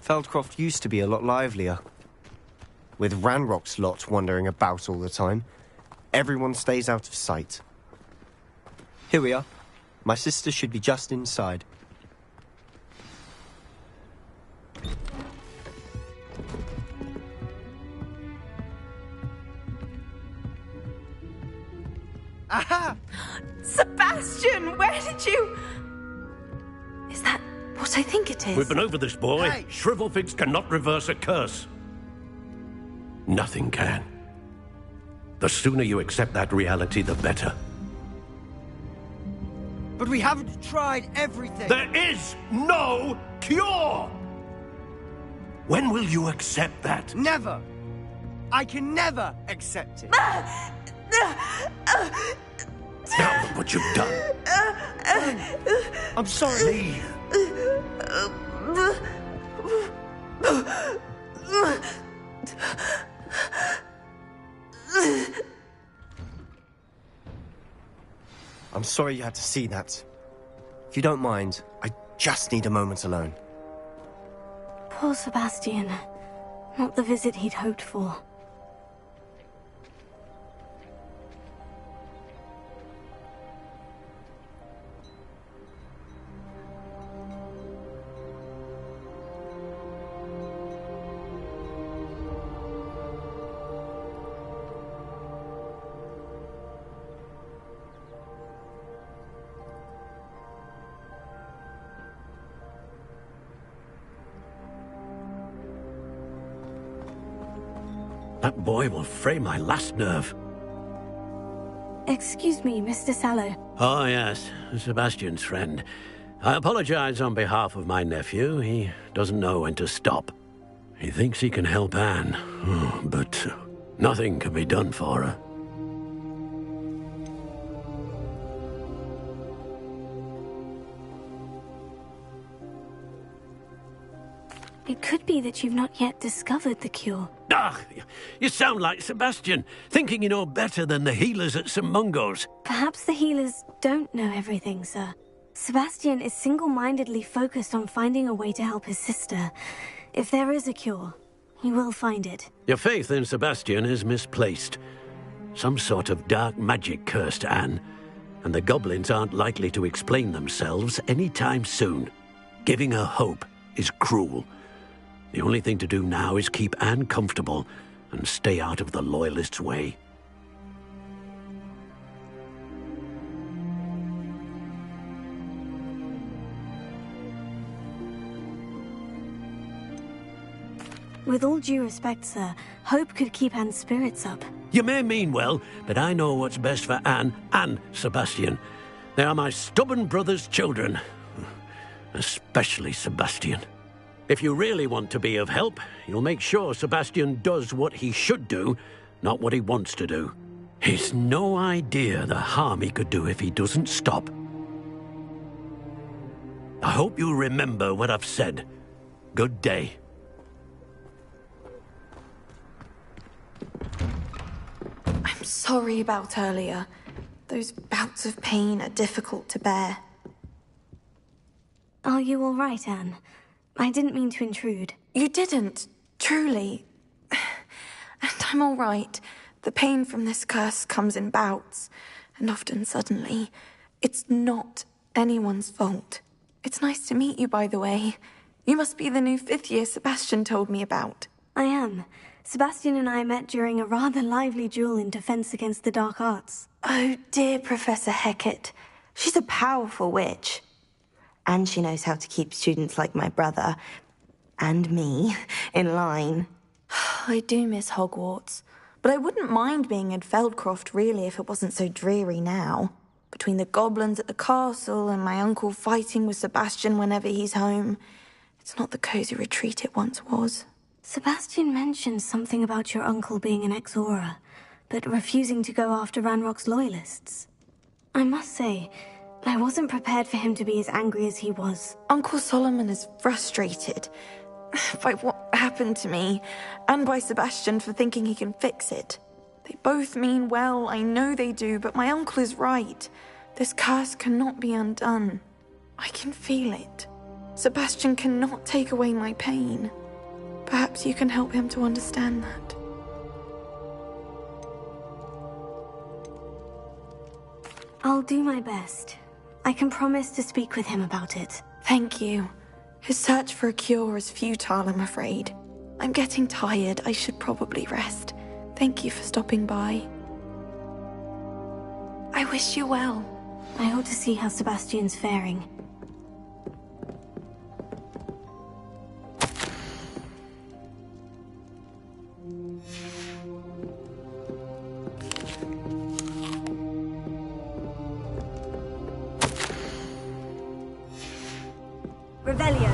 Feldcroft used to be a lot livelier. With Ranrock's lot wandering about all the time, everyone stays out of sight. Here we are. My sister should be just inside. Aha! Sebastian, where did you... Is that what I think it is? We've been over this, boy. Hey. Shrivelfigs cannot reverse a curse. Nothing can. The sooner you accept that reality, the better. But we haven't tried everything. There is no cure! When will you accept that? Never. I can never accept it. Now look what you've done. I'm sorry. I'm sorry you had to see that. If you don't mind, I just need a moment alone. Poor Sebastian. Not the visit he'd hoped for. That boy will fray my last nerve. Excuse me, Mr. Sallow. Oh, yes, Sebastian's friend. I apologize on behalf of my nephew. He doesn't know when to stop. He thinks he can help Anne, but nothing can be done for her. It could be that you've not yet discovered the cure. Ah, you sound like Sebastian, thinking you know better than the healers at St. Mungo's. Perhaps the healers don't know everything, sir. Sebastian is single-mindedly focused on finding a way to help his sister. If there is a cure, he will find it. Your faith in Sebastian is misplaced. Some sort of dark magic cursed Anne, and the goblins aren't likely to explain themselves anytime soon. Giving her hope is cruel. The only thing to do now is keep Anne comfortable and stay out of the Loyalists' way. With all due respect, sir, hope could keep Anne's spirits up. You may mean well, but I know what's best for Anne and Sebastian. They are my stubborn brother's children. Especially Sebastian. If you really want to be of help, you'll make sure Sebastian does what he should do, not what he wants to do. He's no idea the harm he could do if he doesn't stop. I hope you'll remember what I've said. Good day. I'm sorry about earlier. Those bouts of pain are difficult to bear. Are you all right, Anne? I didn't mean to intrude. You didn't, truly. And I'm all right. The pain from this curse comes in bouts, and often suddenly. It's not anyone's fault. It's nice to meet you, by the way. You must be the new fifth-year Sebastian told me about. I am. Sebastian and I met during a rather lively duel in defense against the dark arts. Oh, dear Professor Hecat. She's a powerful witch. And she knows how to keep students like my brother, and me, in line. I do miss Hogwarts, but I wouldn't mind being in Feldcroft, really, if it wasn't so dreary now. Between the goblins at the castle and my uncle fighting with Sebastian whenever he's home, it's not the cozy retreat it once was. Sebastian mentioned something about your uncle being an ex-Auror, but refusing to go after Ranrock's Loyalists. I must say, I wasn't prepared for him to be as angry as he was. Uncle Solomon is frustrated by what happened to me, and by Sebastian for thinking he can fix it. They both mean well, I know they do, but my uncle is right. This curse cannot be undone. I can feel it. Sebastian cannot take away my pain. Perhaps you can help him to understand that. I'll do my best. I can promise to speak with him about it. Thank you. His search for a cure is futile, I'm afraid. I'm getting tired. I should probably rest. Thank you for stopping by. I wish you well. I ought to see how Sebastian's faring. Revelio.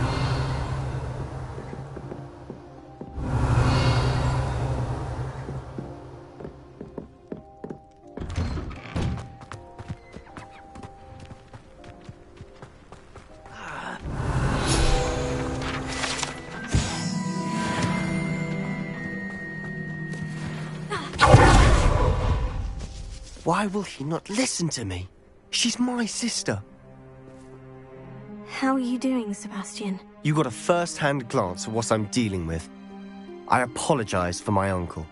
Why will he not listen to me? She's my sister. How are you doing, Sebastian? You got a first-hand glance at what I'm dealing with. I apologize for my uncle.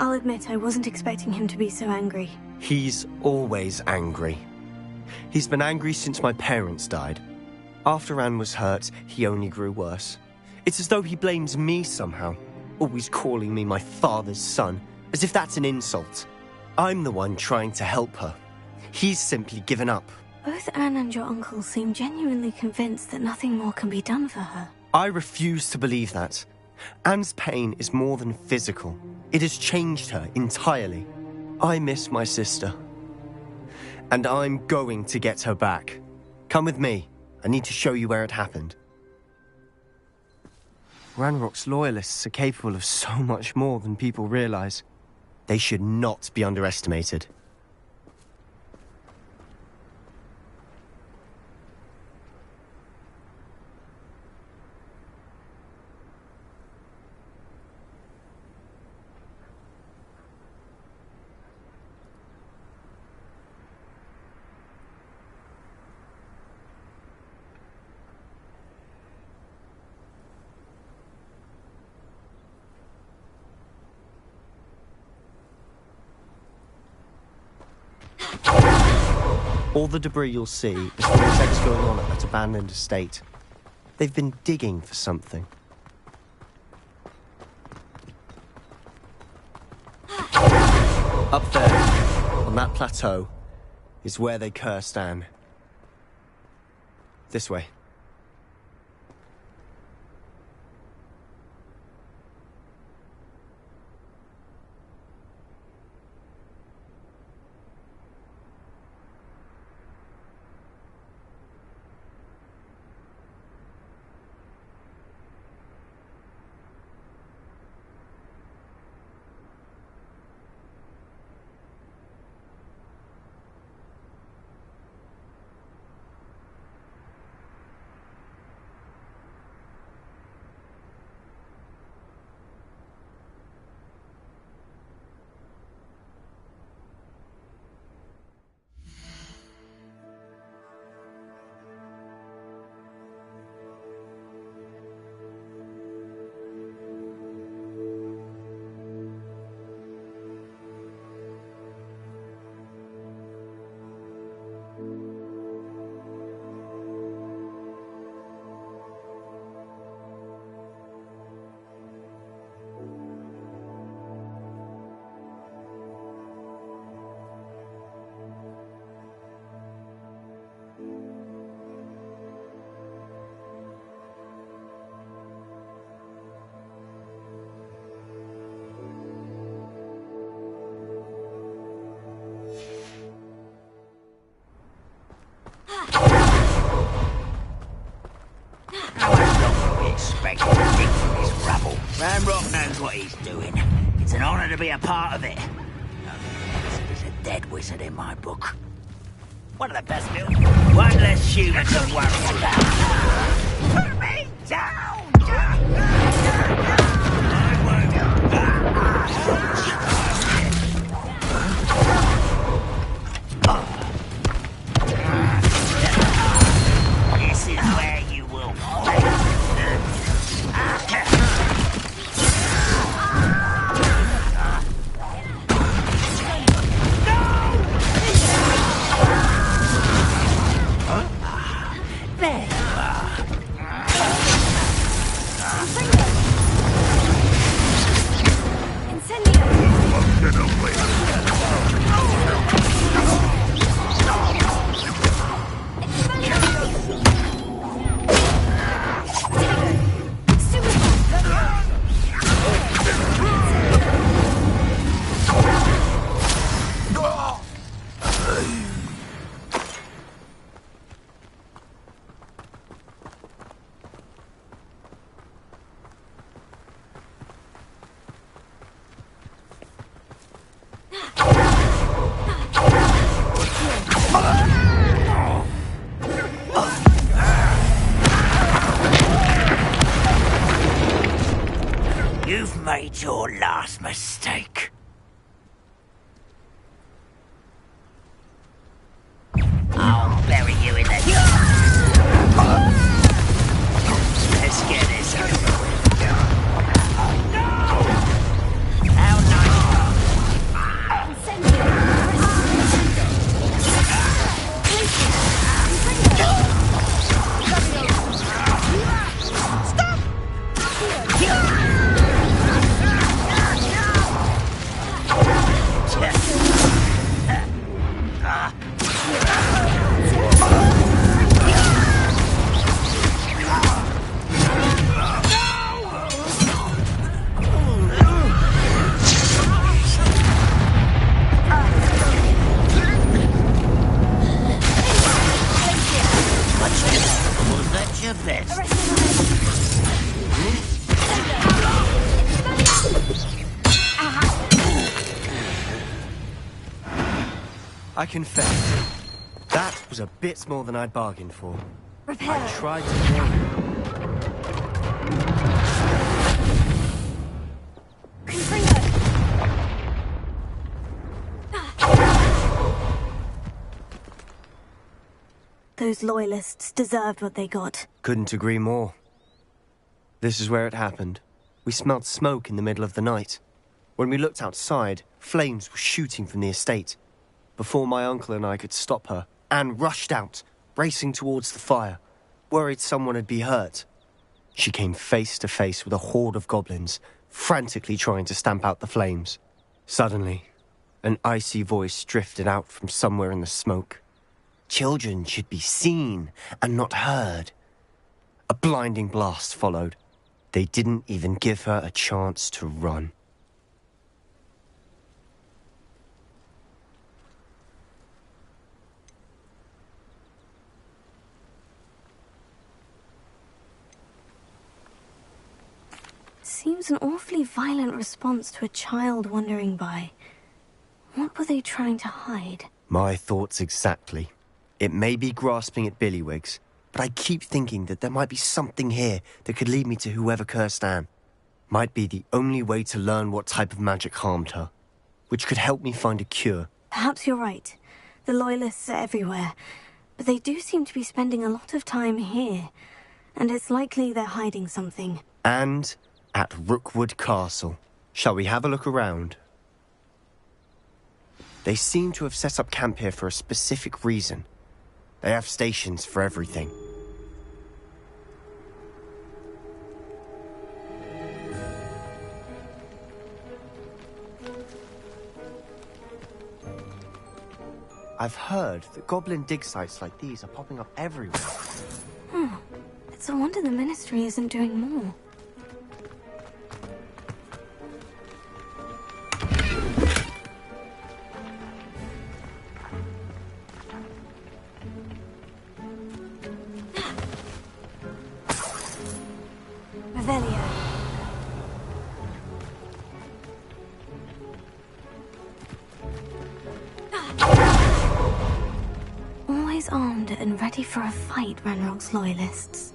I'll admit I wasn't expecting him to be so angry. He's always angry. He's been angry since my parents died. After Anne was hurt, he only grew worse. It's as though he blames me somehow, always calling me my father's son, as if that's an insult. I'm the one trying to help her. He's simply given up. Both Anne and your uncle seem genuinely convinced that nothing more can be done for her. I refuse to believe that. Anne's pain is more than physical. It has changed her entirely. I miss my sister. And I'm going to get her back. Come with me. I need to show you where it happened. Ranrock's Loyalists are capable of so much more than people realize. They should not be underestimated. All the debris you'll see is from whatever's going on at that abandoned estate. They've been digging for something. Up there, on that plateau, is where they cursed Anne. This way. Ramrock knows what he's doing. It's an honor to be a part of it. He's a dead wizard in my book. One of the best built. One less human to worry about. Put me down! This is where you will fight. You've made your last mistake. I'll bury you in the... Let's get this over with. How I confess, that was a bit more than I'd bargained for. Repair. I tried to warn Those loyalists deserved what they got. Couldn't agree more. This is where it happened. We smelled smoke in the middle of the night. When we looked outside, flames were shooting from the estate. Before my uncle and I could stop her, Anne rushed out, racing towards the fire, worried someone had been hurt. She came face to face with a horde of goblins, frantically trying to stamp out the flames. Suddenly, an icy voice drifted out from somewhere in the smoke. Children should be seen and not heard. A blinding blast followed. They didn't even give her a chance to run. Seems an awfully violent response to a child wandering by. What were they trying to hide? My thoughts exactly. It may be grasping at Billywigs, but I keep thinking that there might be something here that could lead me to whoever cursed Anne. Might be the only way to learn what type of magic harmed her, which could help me find a cure. Perhaps you're right. The Loyalists are everywhere, but they do seem to be spending a lot of time here, and it's likely they're hiding something. And at Rookwood Castle. Shall we have a look around? They seem to have set up camp here for a specific reason. They have stations for everything. I've heard that goblin dig sites like these are popping up everywhere. It's a wonder the Ministry isn't doing more. Always armed and ready for a fight, Ranrock's Loyalists.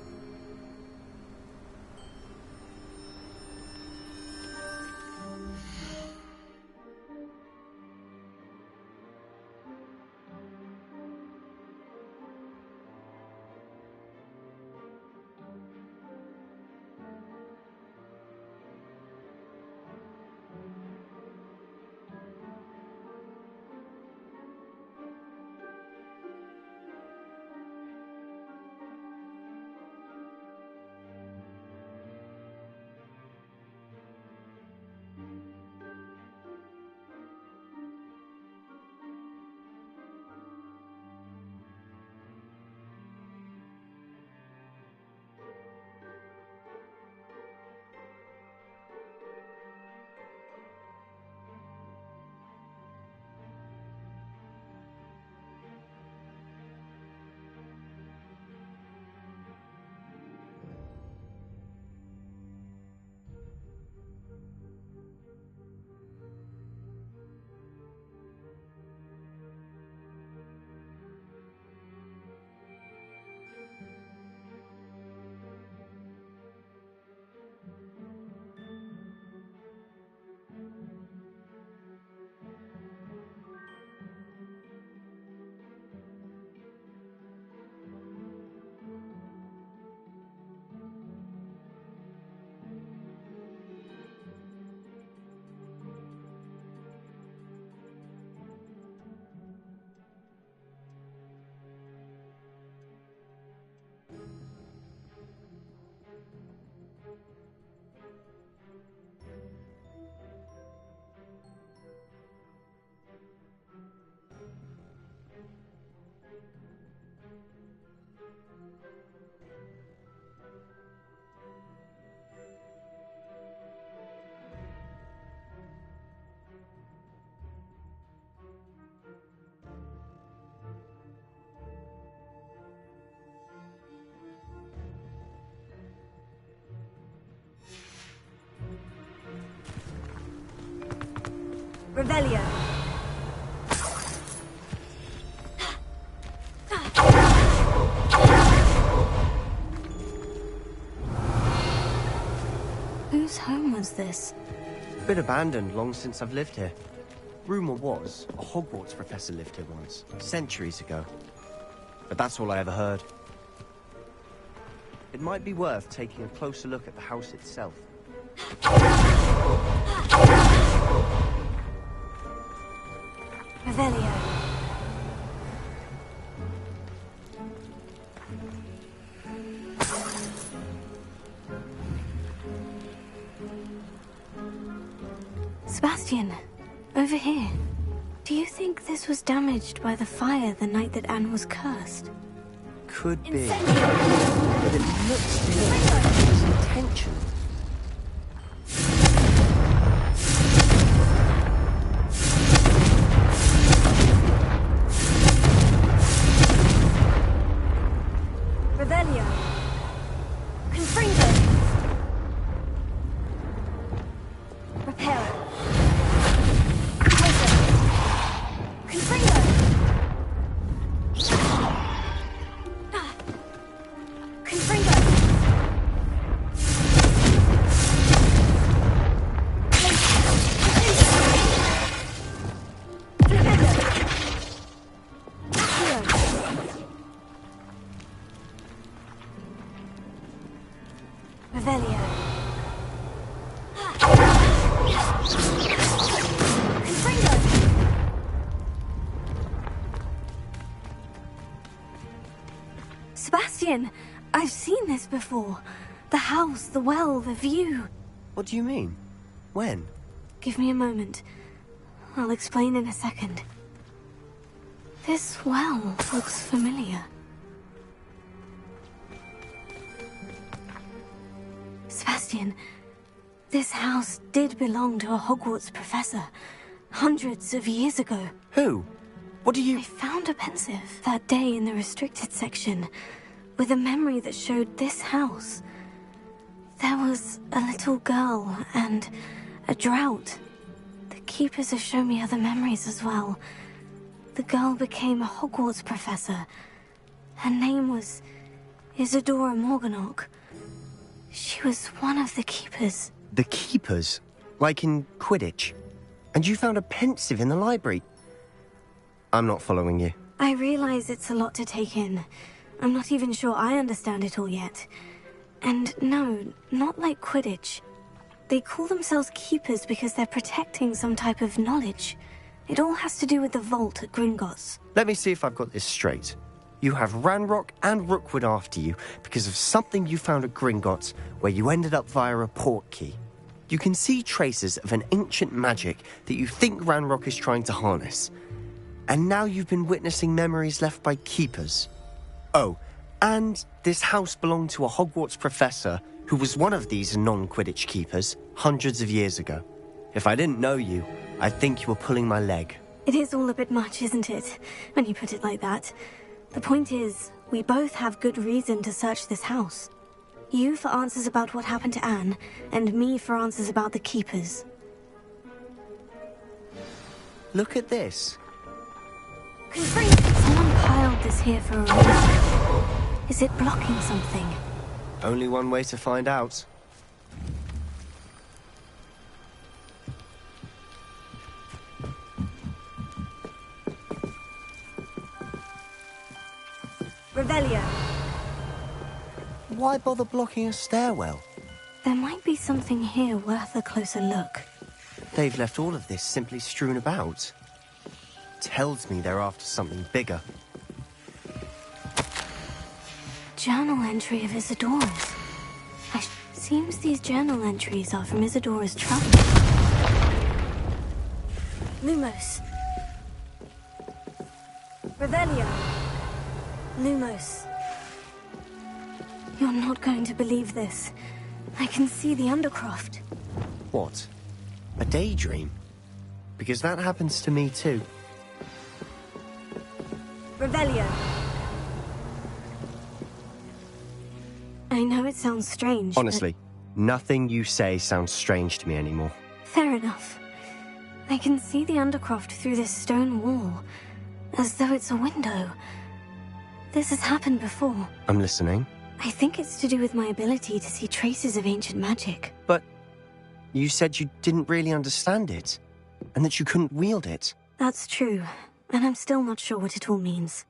Revelio. Whose home was this? Been abandoned long since I've lived here. Rumor was a Hogwarts professor lived here once, centuries ago. But that's all I ever heard. It might be worth taking a closer look at the house itself. Revelio. Sebastian, over here. Do you think this was damaged by the fire the night that Anne was cursed? Could be. But it looks to me like it was intentional. Revelio. Confringo. Reparo. Closer. Confringo. Confringo. Revelio. Confringo. Sebastian, I've seen this before. The house, the well, the view. What do you mean? When? Give me a moment. I'll explain in a second. This well looks familiar. Sebastian, this house did belong to a Hogwarts professor, hundreds of years ago. Who? What do you... I found a pensive that day in the restricted section, with a memory that showed this house. There was a little girl and a drought. The keepers have shown me other memories as well. The girl became a Hogwarts professor. Her name was Isadora Morganach. She was one of the keepers. The keepers? Like in Quidditch? And you found a pensive in the library? I'm not following you. I realize it's a lot to take in. I'm not even sure I understand it all yet. And no, not like Quidditch. They call themselves keepers because they're protecting some type of knowledge. It all has to do with the vault at Gringotts. Let me see if I've got this straight. You have Ranrock and Rookwood after you because of something you found at Gringotts where you ended up via a port key. You can see traces of an ancient magic that you think Ranrock is trying to harness. And now you've been witnessing memories left by keepers. Oh, and this house belonged to a Hogwarts professor who was one of these non-Quidditch keepers hundreds of years ago. If I didn't know you, I'd think you were pulling my leg. It is all a bit much, isn't it, when you put it like that? The point is, we both have good reason to search this house. You for answers about what happened to Anne, and me for answers about the keepers. Look at this. Someone piled this here for a reason. Is it blocking something? Only one way to find out. Revelio. Why bother blocking a stairwell? There might be something here worth a closer look. They've left all of this simply strewn about. Tells me they're after something bigger. Journal entry of Isadora's. Seems these journal entries are from Isadora's travels. Lumos. Revelio. Lumos. You're not going to believe this. I can see the Undercroft. What? A daydream? Because that happens to me too. Revelio. I know it sounds strange, Honestly, nothing you say sounds strange to me anymore. Fair enough. I can see the Undercroft through this stone wall, as though it's a window. This has happened before. I'm listening. I think it's to do with my ability to see traces of ancient magic. But you said you didn't really understand it, and that you couldn't wield it. That's true, and I'm still not sure what it all means.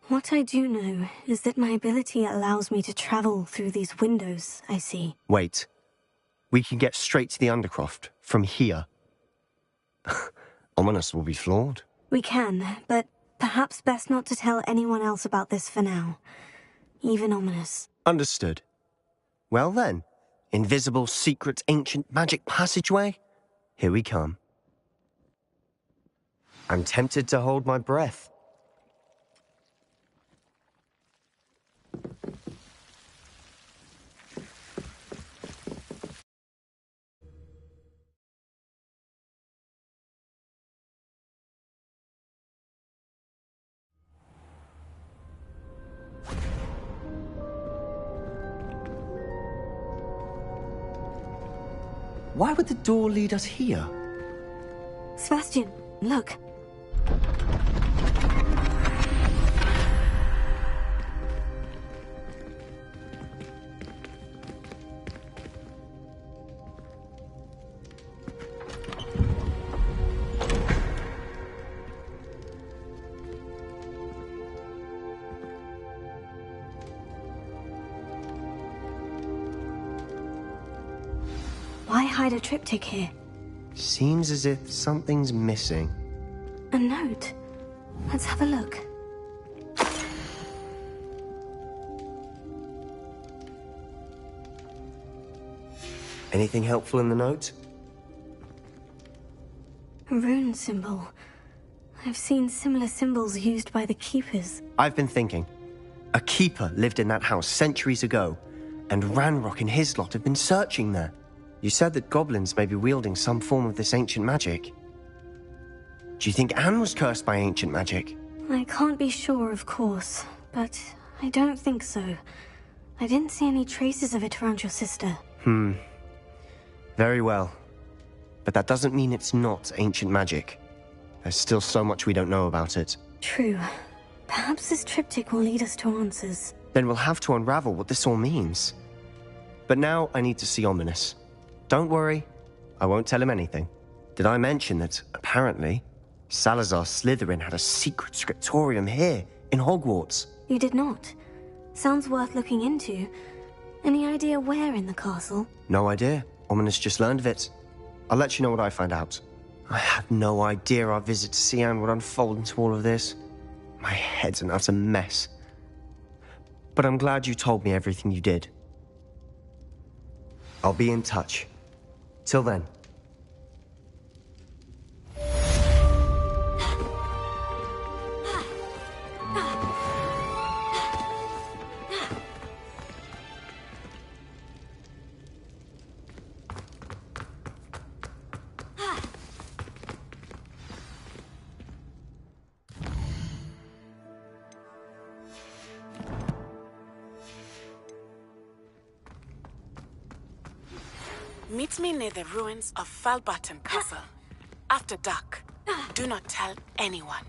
What I do know is that my ability allows me to travel through these windows I see. Wait. We can get straight to the Undercroft from here. Ominous will be flawed. We can, but perhaps best not to tell anyone else about this for now. Even Ominous. Understood. Well then, invisible, secret, ancient magic passageway? Here we come. I'm tempted to hold my breath. Why would the door lead us here? Sebastian, look. Why hide a triptych here? Seems as if something's missing. A note. Let's have a look. Anything helpful in the note? A rune symbol. I've seen similar symbols used by the keepers. I've been thinking. A keeper lived in that house centuries ago, and Ranrock and his lot have been searching there. You said that goblins may be wielding some form of this ancient magic. Do you think Anne was cursed by ancient magic? I can't be sure, of course, but I don't think so. I didn't see any traces of it around your sister. Very well. But that doesn't mean it's not ancient magic. There's still so much we don't know about it. True. Perhaps this triptych will lead us to answers. Then we'll have to unravel what this all means. But now I need to see Ominous. Don't worry, I won't tell him anything. Did I mention that, apparently, Salazar Slytherin had a secret scriptorium here, in Hogwarts? You did not. Sounds worth looking into. Any idea where in the castle? No idea. Ominous just learned of it. I'll let you know what I find out. I had no idea our visit to Cian would unfold into all of this. My head's an utter mess. But I'm glad you told me everything you did. I'll be in touch. Till then. Meet me near the ruins of Falbaton Castle. After dark. Do not tell anyone.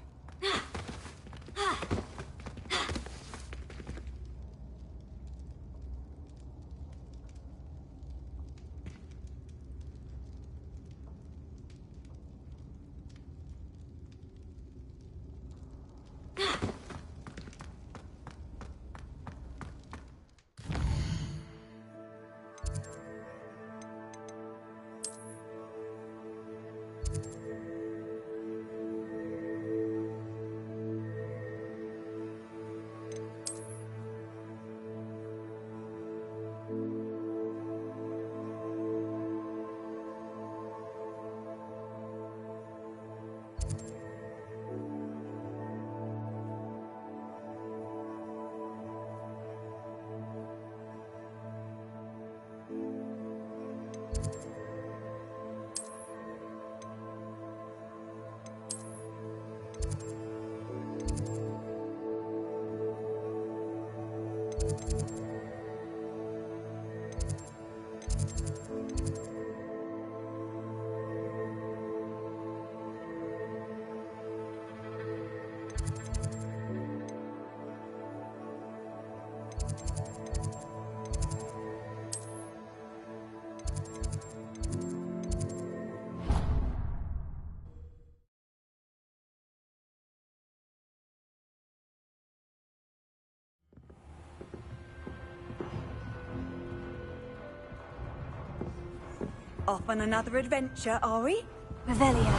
Off on another adventure, are we? Revelio.